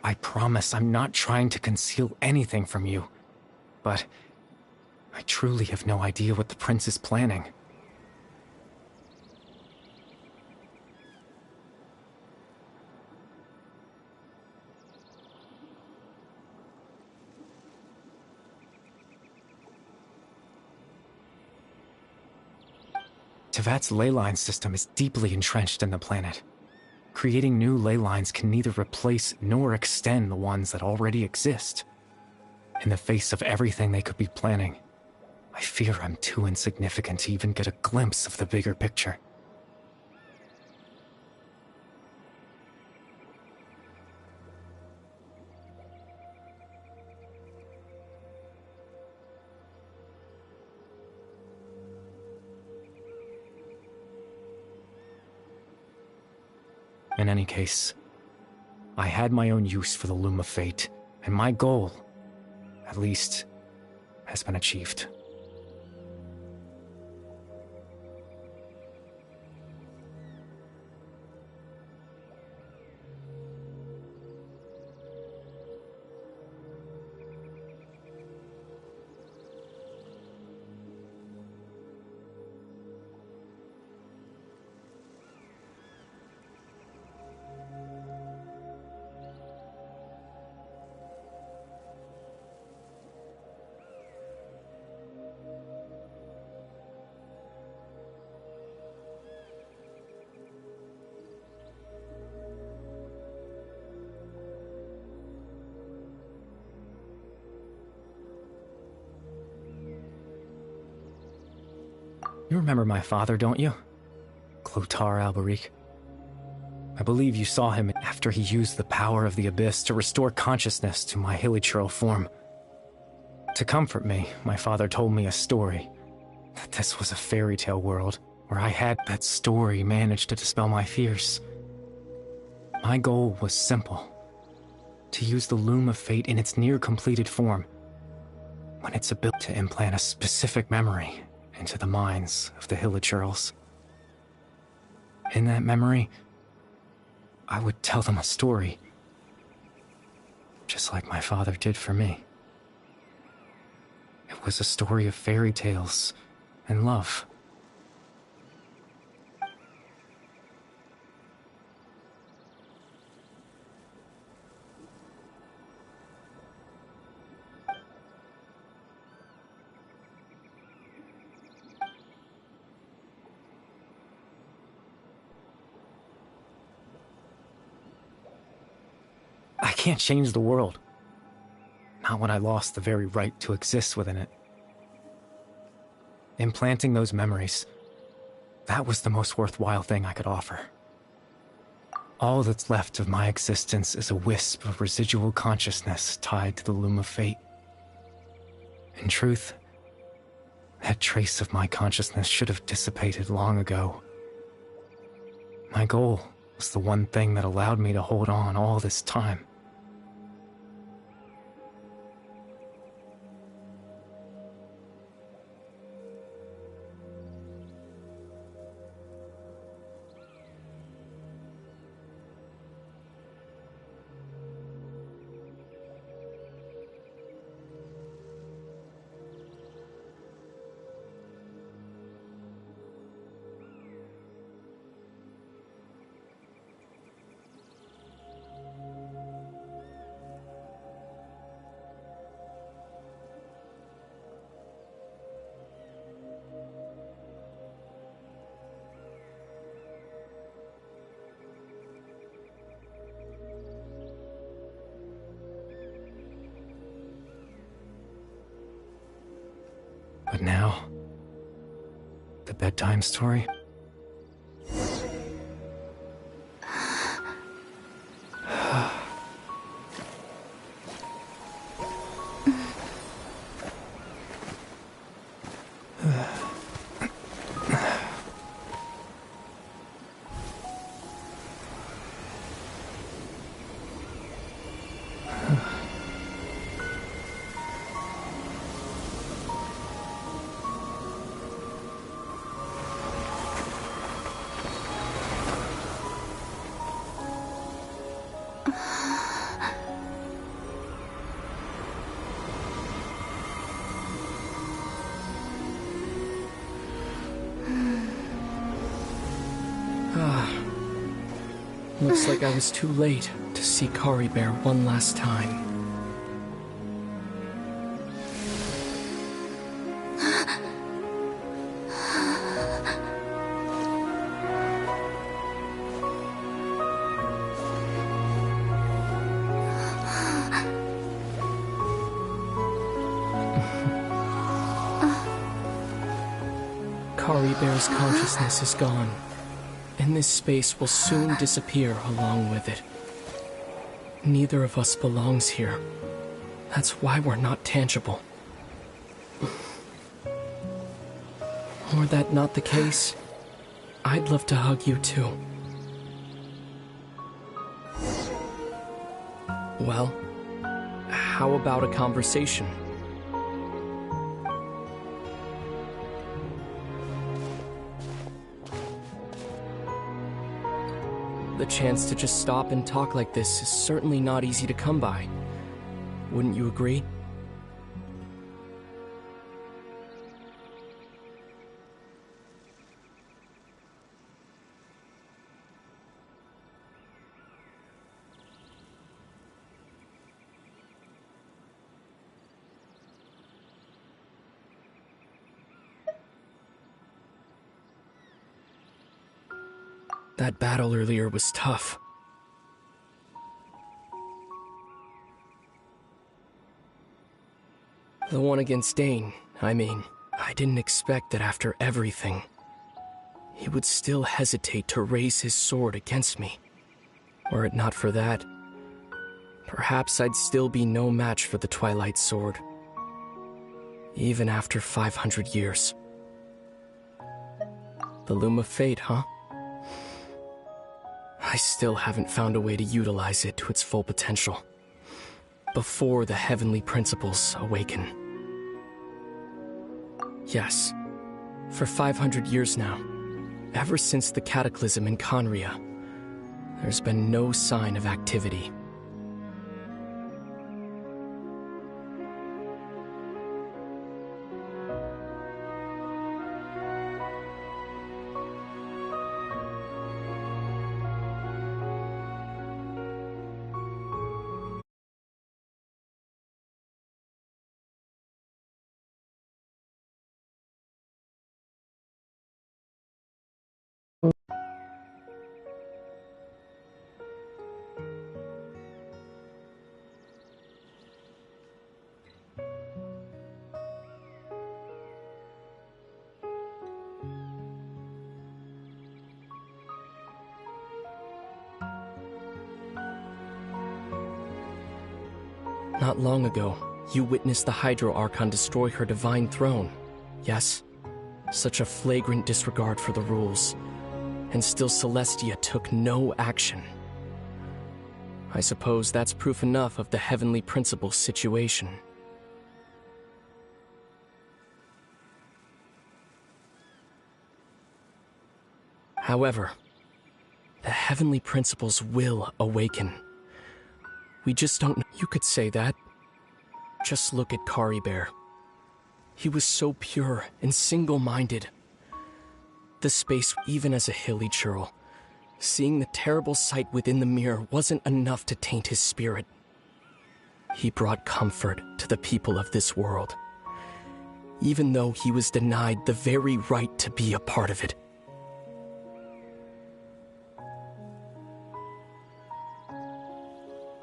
I promise I'm not trying to conceal anything from you, but I truly have no idea what the Prince is planning. Tevat's ley line system is deeply entrenched in the planet. Creating new ley lines can neither replace nor extend the ones that already exist. In the face of everything they could be planning, I fear I'm too insignificant to even get a glimpse of the bigger picture. In any case, I had my own use for the Loom of Fate, and my goal, at least, has been achieved. You remember my father, don't you? Clotar Alberic. I believe you saw him after he used the power of the Abyss to restore consciousness to my hilichurl form. To comfort me, my father told me a story. That this was a fairy tale world, where I had that story managed to dispel my fears. My goal was simple. To use the Loom of Fate in its near-completed form, when it's ability to implant a specific memory into the minds of the hilichurls. In that memory, I would tell them a story, just like my father did for me. It was a story of fairy tales and love. I can't change the world. Not when I lost the very right to exist within it. Implanting those memories, that was the most worthwhile thing I could offer. All that's left of my existence is a wisp of residual consciousness tied to the Loom of Fate. In truth, that trace of my consciousness should have dissipated long ago. My goal was the one thing that allowed me to hold on all this time. But now, the bedtime story? Looks like I was too late to see Kari Bear one last time. Kari Bear's consciousness is gone, and this space will soon disappear along with it. Neither of us belongs here. That's why we're not tangible. Were that not the case, I'd love to hug you too. Well, how about a conversation? The chance to just stop and talk like this is certainly not easy to come by. Wouldn't you agree? That battle earlier was tough. The one against Dane, I mean. I didn't expect that after everything, he would still hesitate to raise his sword against me. Were it not for that, perhaps I'd still be no match for the Twilight Sword. Even after 500 years. The Loom of Fate, huh? I still haven't found a way to utilize it to its full potential, before the heavenly principles awaken. Yes, for 500 years now, ever since the cataclysm in Conria, there's been no sign of activity. Not long ago, you witnessed the Hydro Archon destroy her divine throne, yes? Such a flagrant disregard for the rules, and still Celestia took no action. I suppose that's proof enough of the Heavenly Principle's situation. However, the Heavenly Principles will awaken. We just don't know. You could say that. Just look at Kari Bear. He was so pure and single-minded. The space, even as a hilly churl, seeing the terrible sight within the mirror wasn't enough to taint his spirit. He brought comfort to the people of this world, even though he was denied the very right to be a part of it.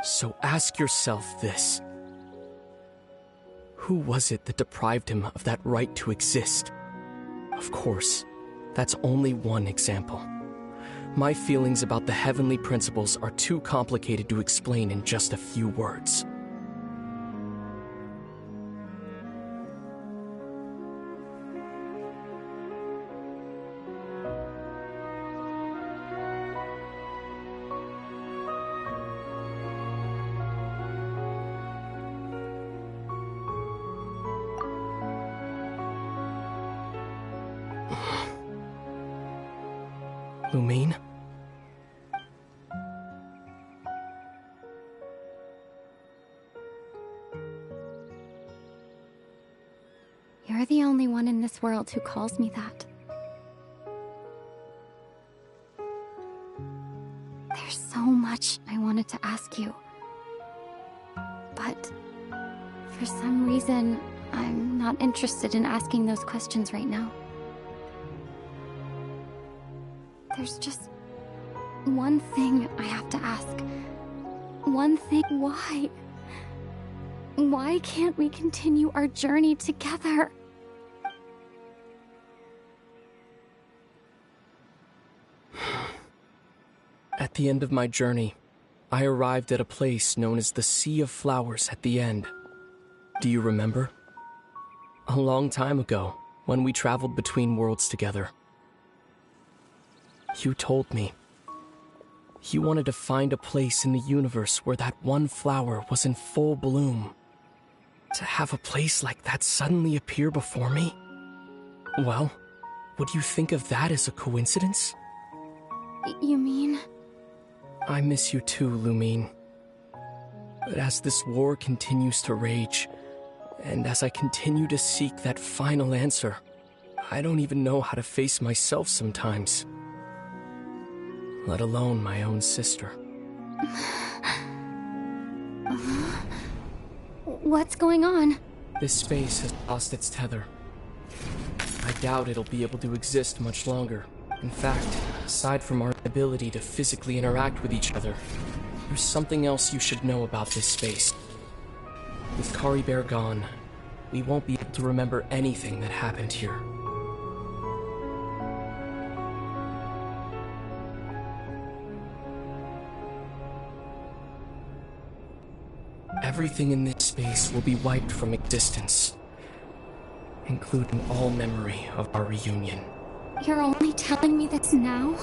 So ask yourself this. Who was it that deprived him of that right to exist? Of course, that's only one example. My feelings about the Heavenly Principles are too complicated to explain in just a few words. Lumine? You're the only one in this world who calls me that. There's so much I wanted to ask you. But for some reason, I'm not interested in asking those questions right now. There's just one thing I have to ask. One thing. Why? Why can't we continue our journey together? At the end of my journey, I arrived at a place known as the Sea of Flowers at the end. Do you remember? A long time ago, when we traveled between worlds together. You told me You wanted to find a place in the universe where that one flower was in full bloom. To have a place like that suddenly appear before me? Well, would you think of that as a coincidence? You mean? I miss you too, Lumine. But as this war continues to rage, and as I continue to seek that final answer, I don't even know how to face myself sometimes. Let alone my own sister. What's going on? This space has lost its tether. I doubt it'll be able to exist much longer. In fact, aside from our ability to physically interact with each other, there's something else you should know about this space. With Kari Bear gone, we won't be able to remember anything that happened here. Everything in this space will be wiped from existence, including all memory of our reunion. You're only telling me this now?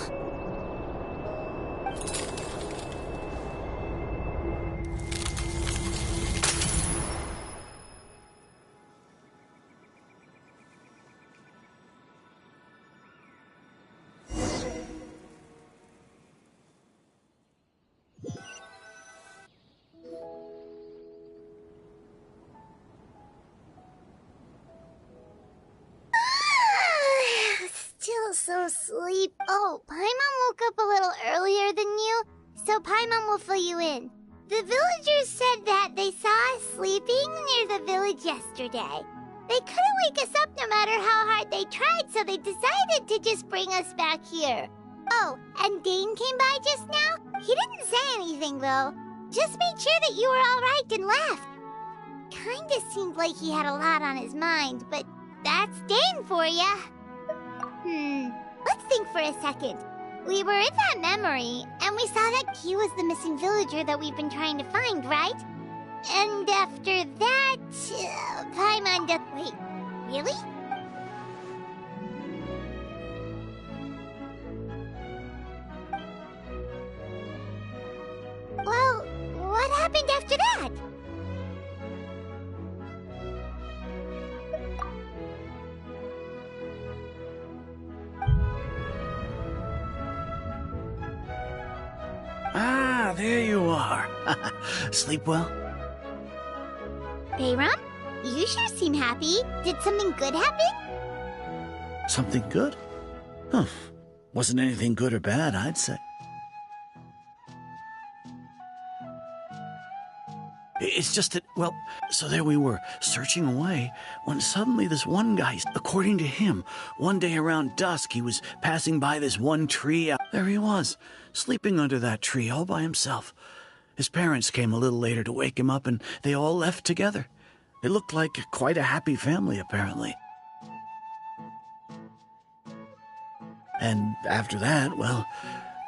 Still so sleep. Oh, Paimon woke up a little earlier than you, so Paimon will fill you in. The villagers said that they saw us sleeping near the village yesterday. They couldn't wake us up no matter how hard they tried, so they decided to just bring us back here. Oh, and Dane came by just now? He didn't say anything, though. Just made sure that you were all right and left. Kinda seemed like he had a lot on his mind, but that's Dane for ya. Let's think for a second. We were in that memory, and we saw that Q was the missing villager that we've been trying to find, right? And after that, Paimon wait, really? Well, what happened after that? Ah, there you are. Sleep well? Bayram, you sure seem happy. Did something good happen? Something good? Huh. Wasn't anything good or bad, I'd say. It's just that, well, so there we were, searching away, when suddenly this one guy, according to him, one day around dusk, he was passing by this one tree. There he was, sleeping under that tree all by himself. His parents came a little later to wake him up, and they all left together. It looked like quite a happy family, apparently. And after that, well,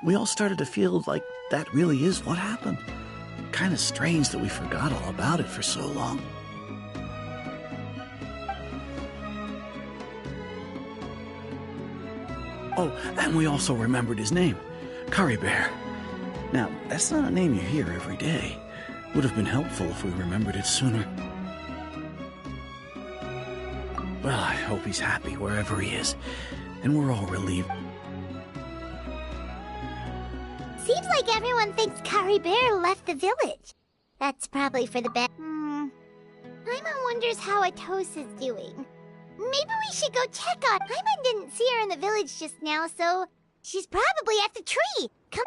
we all started to feel like that really is what happened. Kind of strange that we forgot all about it for so long. Oh, and we also remembered his name, Kari Bear. Now, that's not a name you hear every day. Would have been helpful if we remembered it sooner. Well, I hope he's happy wherever he is, and we're all relieved. Seems like everyone thinks Kari Bear left the village. That's probably for the best. Paimon wonders how Atosa's doing. Maybe we should go check on. Paimon didn't see her in the village just now, so she's probably at the tree. Come.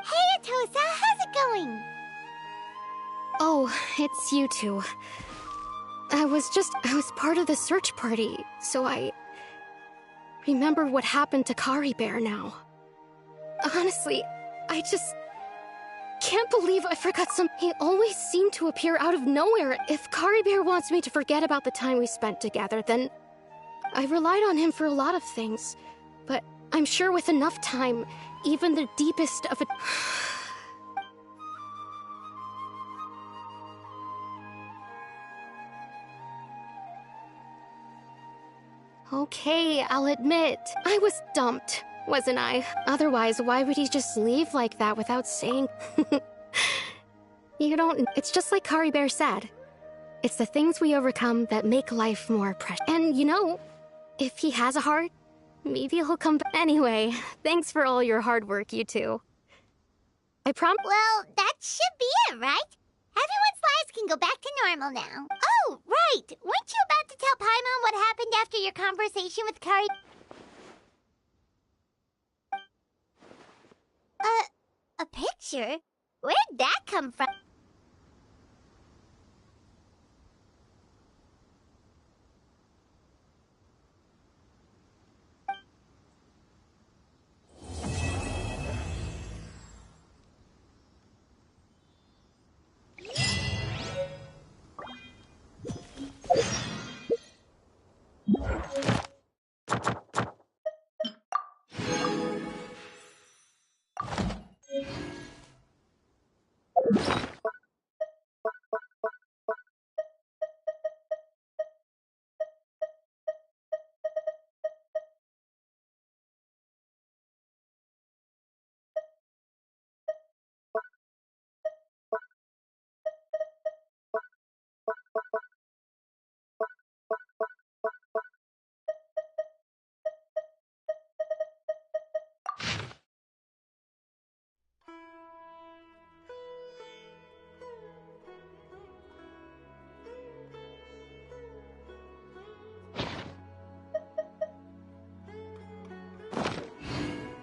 Hey, Atosa, how's it going? Oh, it's you two. I I was part of the search party, so I remember what happened to Kari Bear now. Honestly, I just can't believe I forgot some. He always seemed to appear out of nowhere. If Kari Bear wants me to forget about the time we spent together, then I relied on him for a lot of things. But I'm sure with enough time, even the deepest of it. Okay, I'll admit, I was dumped, wasn't I? Otherwise, why would he just leave like that without saying? You don't. It's just like Kari Bear said. It's the things we overcome that make life more precious. And you know, if he has a heart, maybe he'll come back. Anyway, thanks for all your hard work, you two. I promise. Well, that should be it, right? Everyone's lives can go back to normal now. Oh, right! Weren't you about to tell Paimon what happened after your conversation with Kari? A picture? Where'd that come from?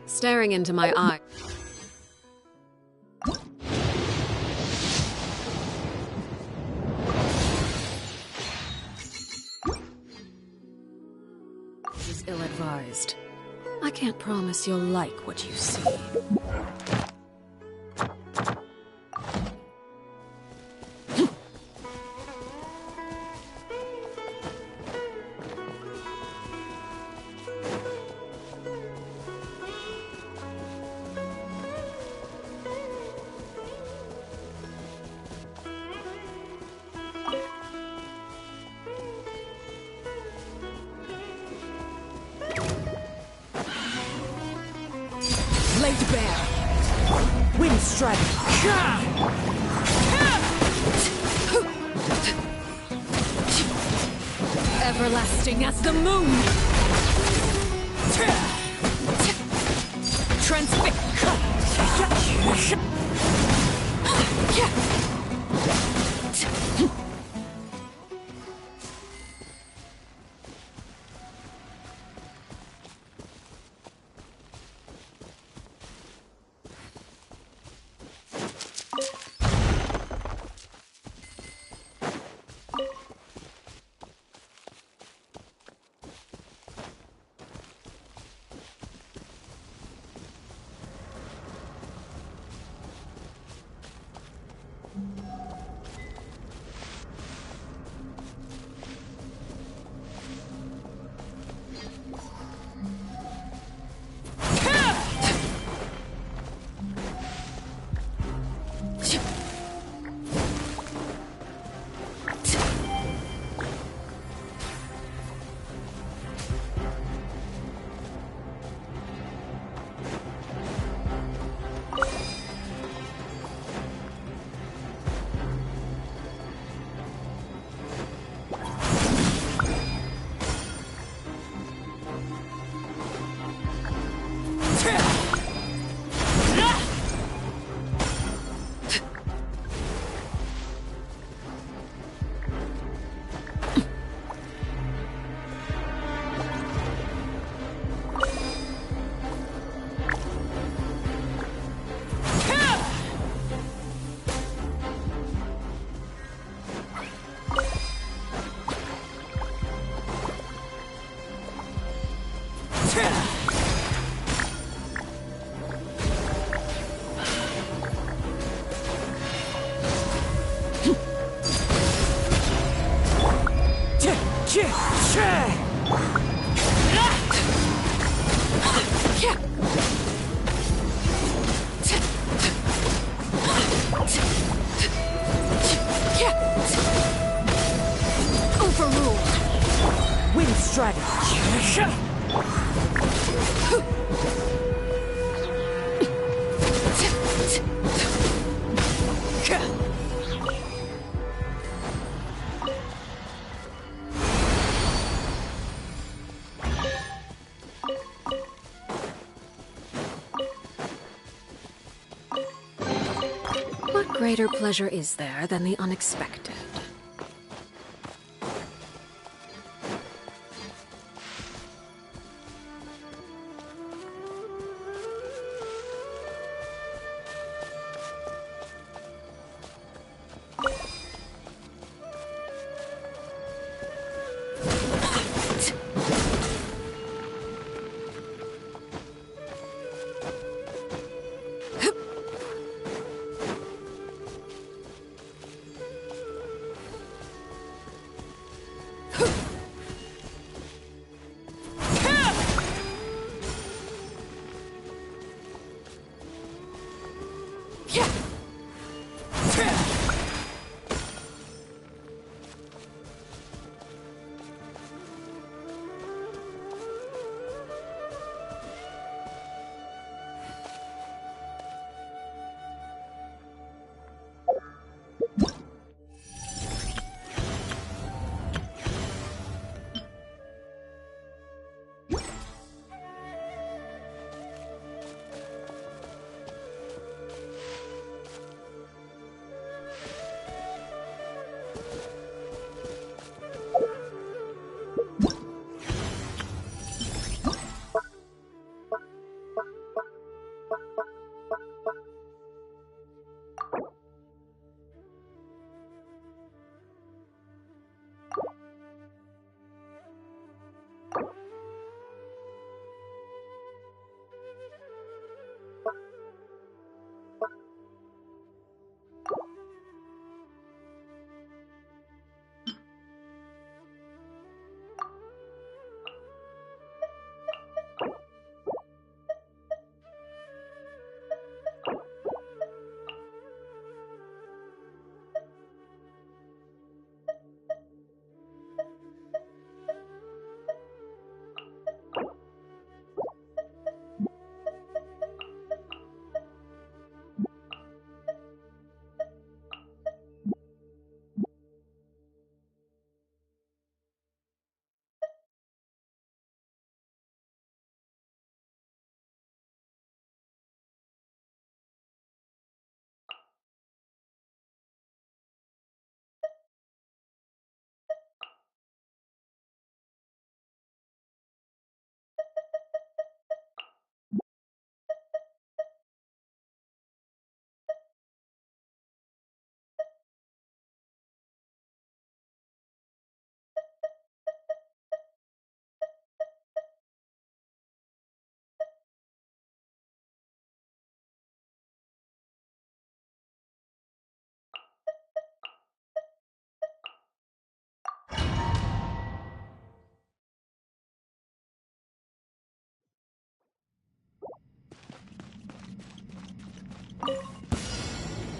Staring into my eye. Is ill-advised. I can't promise you'll like what you see. Blade Bear! Wind Strike! Everlasting as the moon! Transfix! Overruled. Wind strategy. What greater pleasure is there than the unexpected?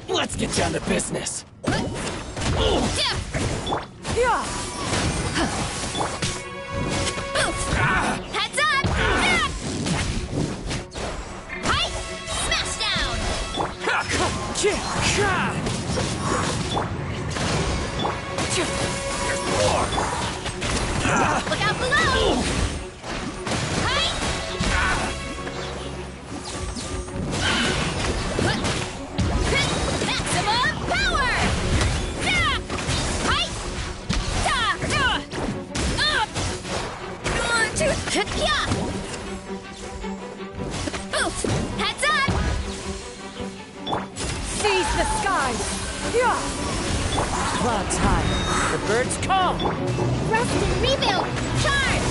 Let's get down to business. Heads up! Hi! Smash down! Look out below! Hi! Maximum power! Hi! Oof! Heads up! Seize the skies! Clouds high, the birds call! Rest and rebuild! Charge!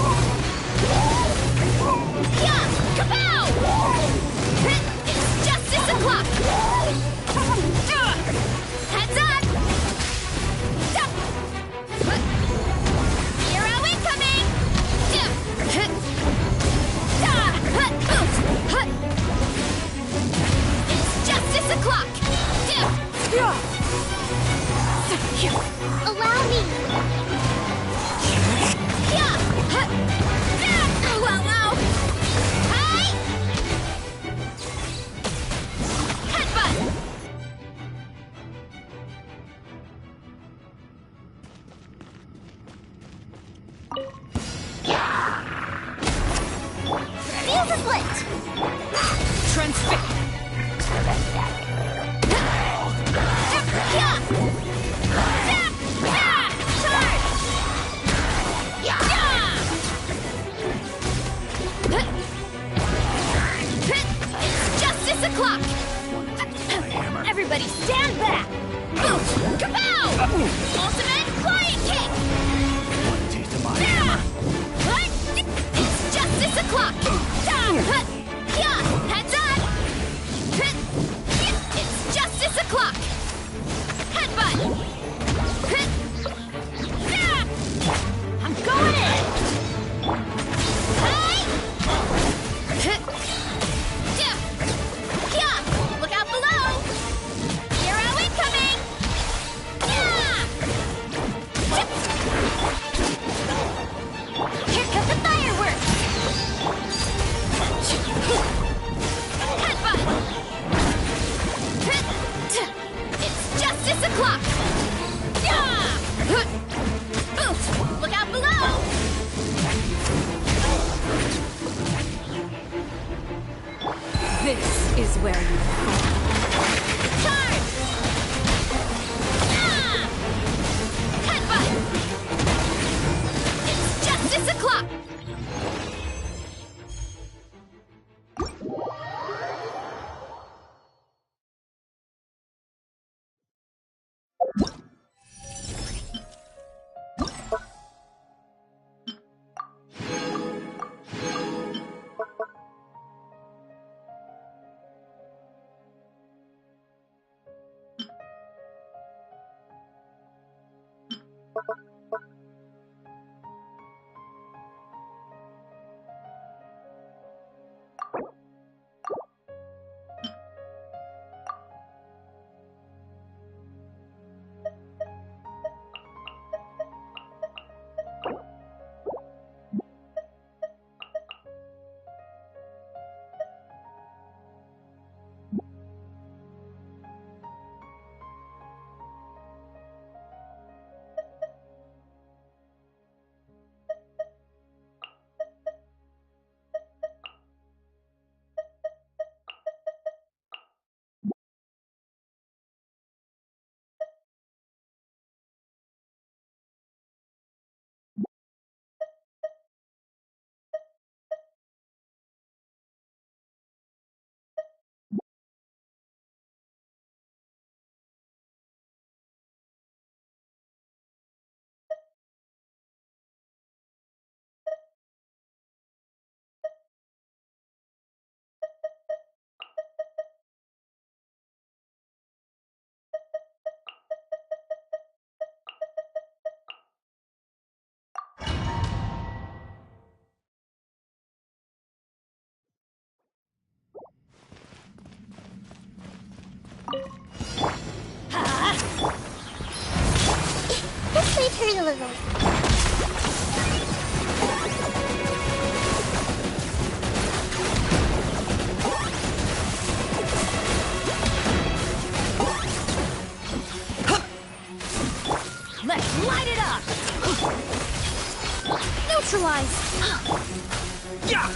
Yeah! Kapow! It's justice o'clock! Heads up! Hero incoming! fuse is lit! Transfix! It's justice o'clock! Everybody stand back! Kapow! Ultimate quiet kick! One taste of my hammer. What? It's justice o'clock! Heads up! It's justice o'clock! Headbutt! I'm going in! Hey! Look out below! Hero incoming! Here come the fireworks! Headbutt! It's justice o'clock! Look out below! This is where you fall. Charge! Headbutt! It's justice o'clock! This may hurt a little. Let's light it up! Neutralize! Yeah!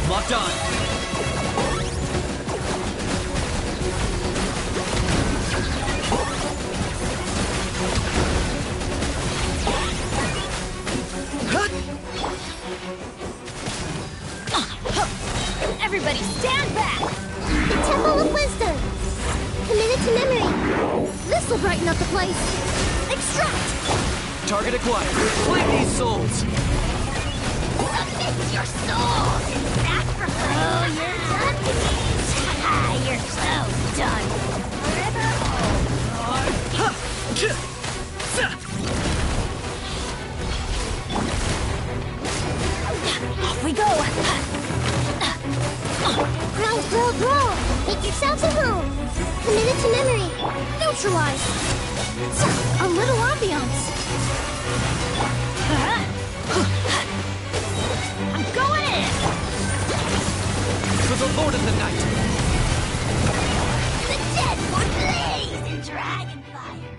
Locked on! Everybody stand back! The Temple of Wisdom! Committed to memory! This'll brighten up the place! Extract! Target acquired. Claim these souls! Submit your souls in sacrifice! Oh, you're done, Denise! You're so done! Forever off we go! Growl! Make yourselves at home! Committed to memory! Neutralize! A little ambiance! I'm going in! For the Lord of the Night! The dead would blaze in dragon fire!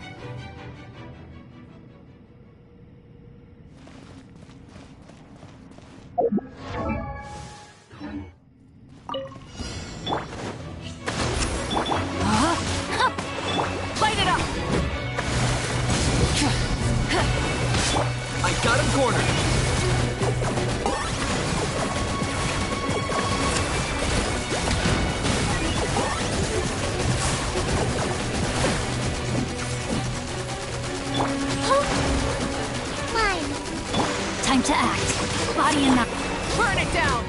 Body and mind. Burn it down!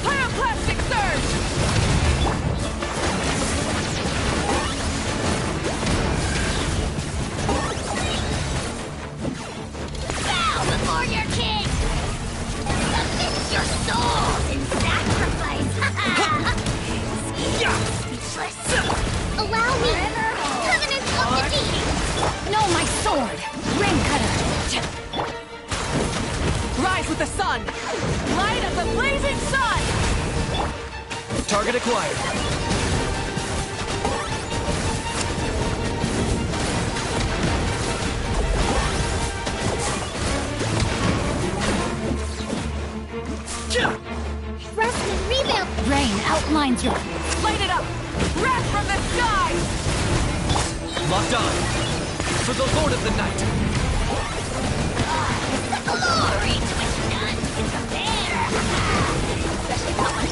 Pyroclastic surge! Bow before your king! Submit your soul in sacrifice! Speechless. Allow me! Covenant of defeat! No, my sword! Ring cutter! Rise with the sun! Light of the blazing sun! Target acquired. Rest and rebuild! Rain outlines your... Light it up! Wrath from the sky! Locked on. For the Lord of the Night. The glory to which none can compare! Especially someone...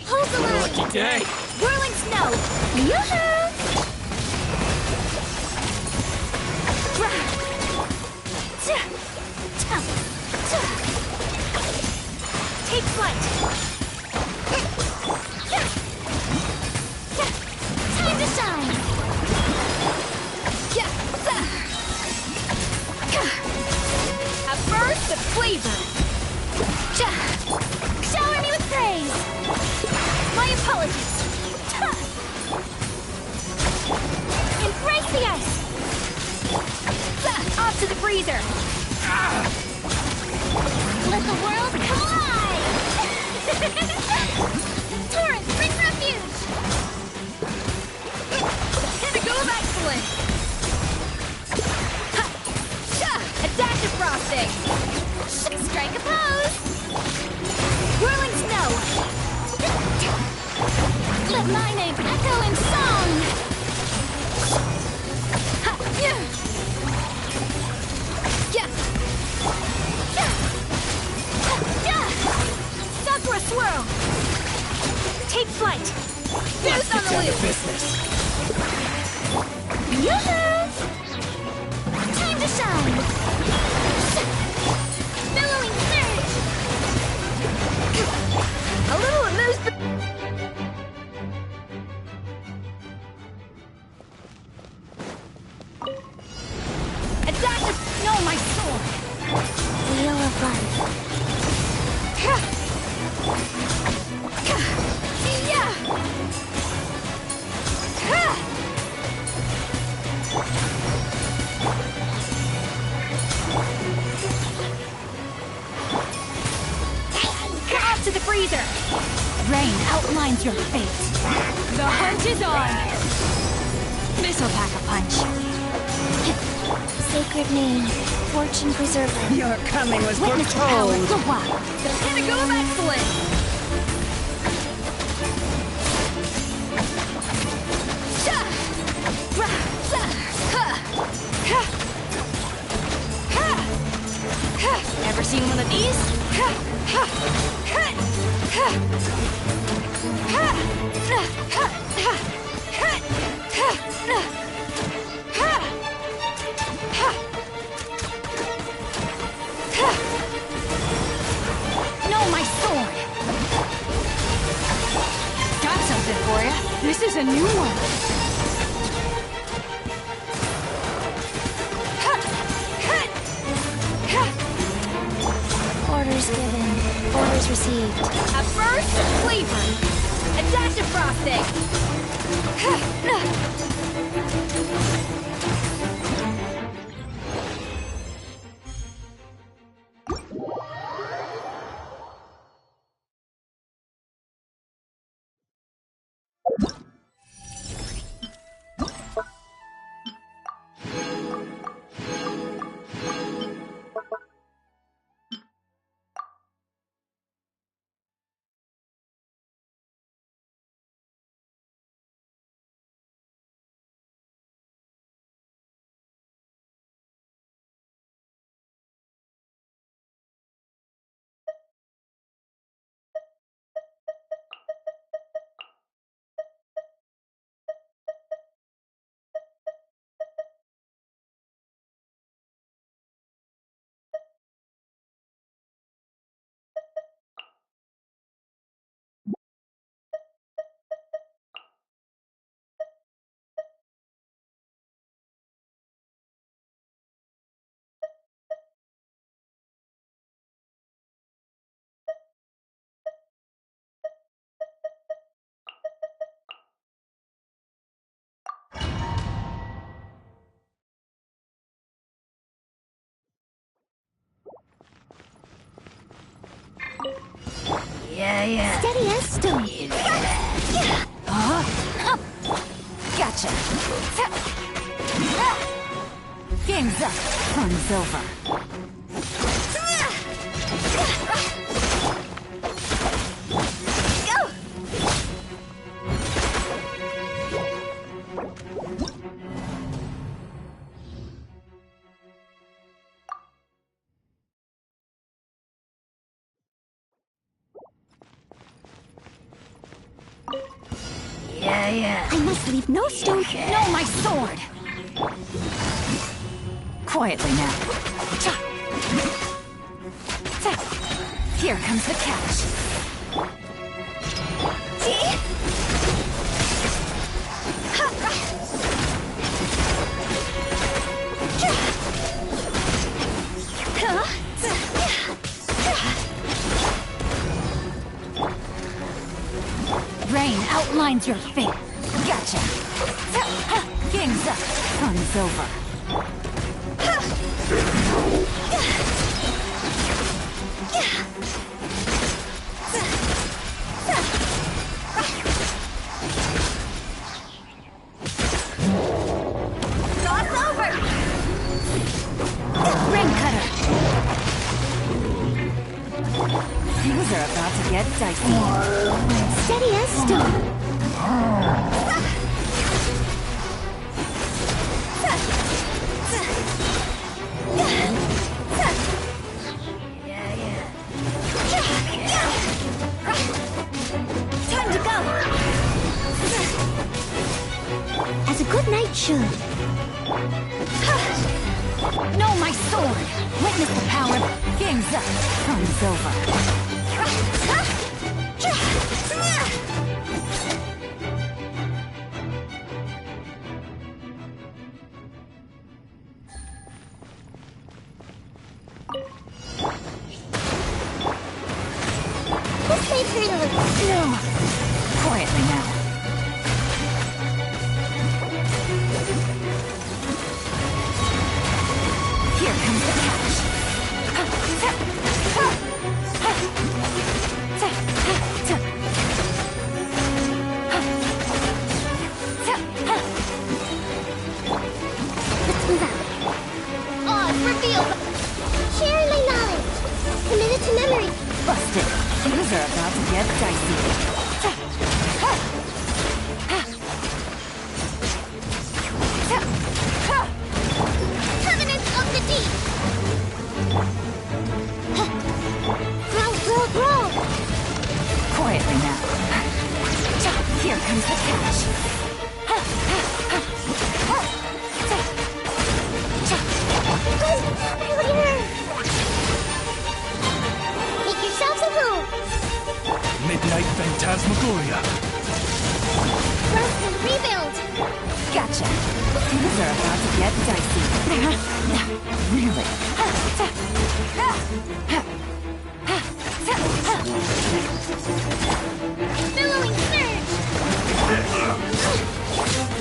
Pulse alert! Lucky day. Whirling snow! Yoo-hoo! Take flight! Time to shine! A burst of flavor! Shower me with praise! My apologies! Embrace the ice! Off to the freezer! Let the world collide! Torrent, bring refuge! Pinnacle of excellence! A dash of frosting! Strike a pose! Whirling snow! Let my name echo in song! Sakura swirl! Take flight! Fuse on the Down to loop! business. Yoo-hoo! Time to shine! Billowing surge! A little amusement. Adaptive. No, my soul. Wheel of life. Off to the freezer. Rain outlines your fate. The hunt is on. This'll pack a punch. Sacred name, fortune preserver. Your coming was Witness the power, foretold. good walk. The pinnacle of excellence. Ever seen one of these? No, my sword! Got something for you. This is a new one. Orders given. Orders received. A burst flavor. A dash of frosting. Yeah. Steady as stone. Gotcha. Game's up. Fun's over. Yeah. I must leave no stone. No, my sword! Quietly now. Here comes the catch. Rain outlines your fate. Gotcha. Game's up. Fun's over. Toss over. Rain cutter. Things are about to get dicey. Steady as stone. Time to go. As a good knight should. No, my sword. Witness the power. Game's up. Fun's over. This may hurt a little. No. Quietly now. Here comes the catch. Let's move out. Odds revealed. Sharing my knowledge. Committed to memory. Busted. Things are about to get dicey. Covenant of the Deep. Fight Phantasmagoria! Rest and rebuild! Gotcha. Things are about to get dicey. Really? Billowing surge!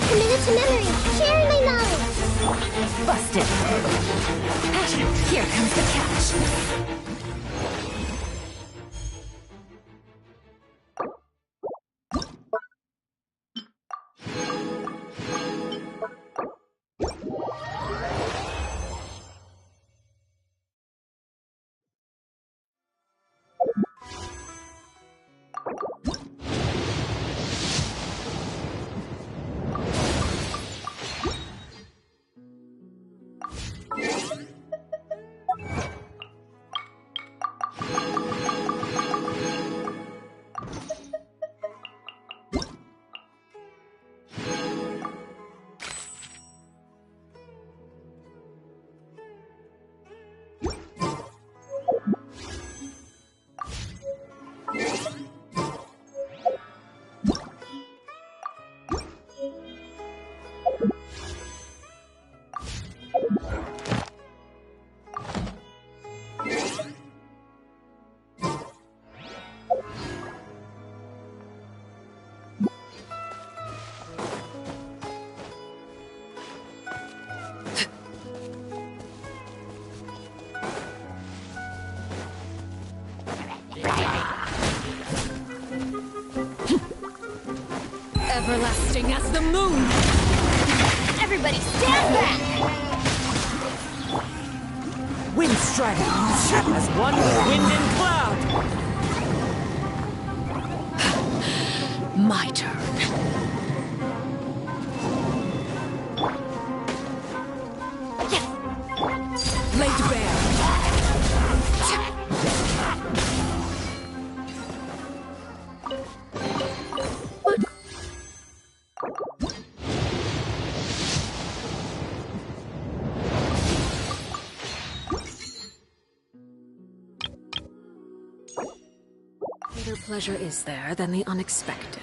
Committed to memory, sharing my knowledge! Busted. Here comes the catch. Everlasting as the moon! Everybody stand back! Wind Strider, as one with wind and cloud! My turn. Laid bare. Greater pleasure is there than the unexpected.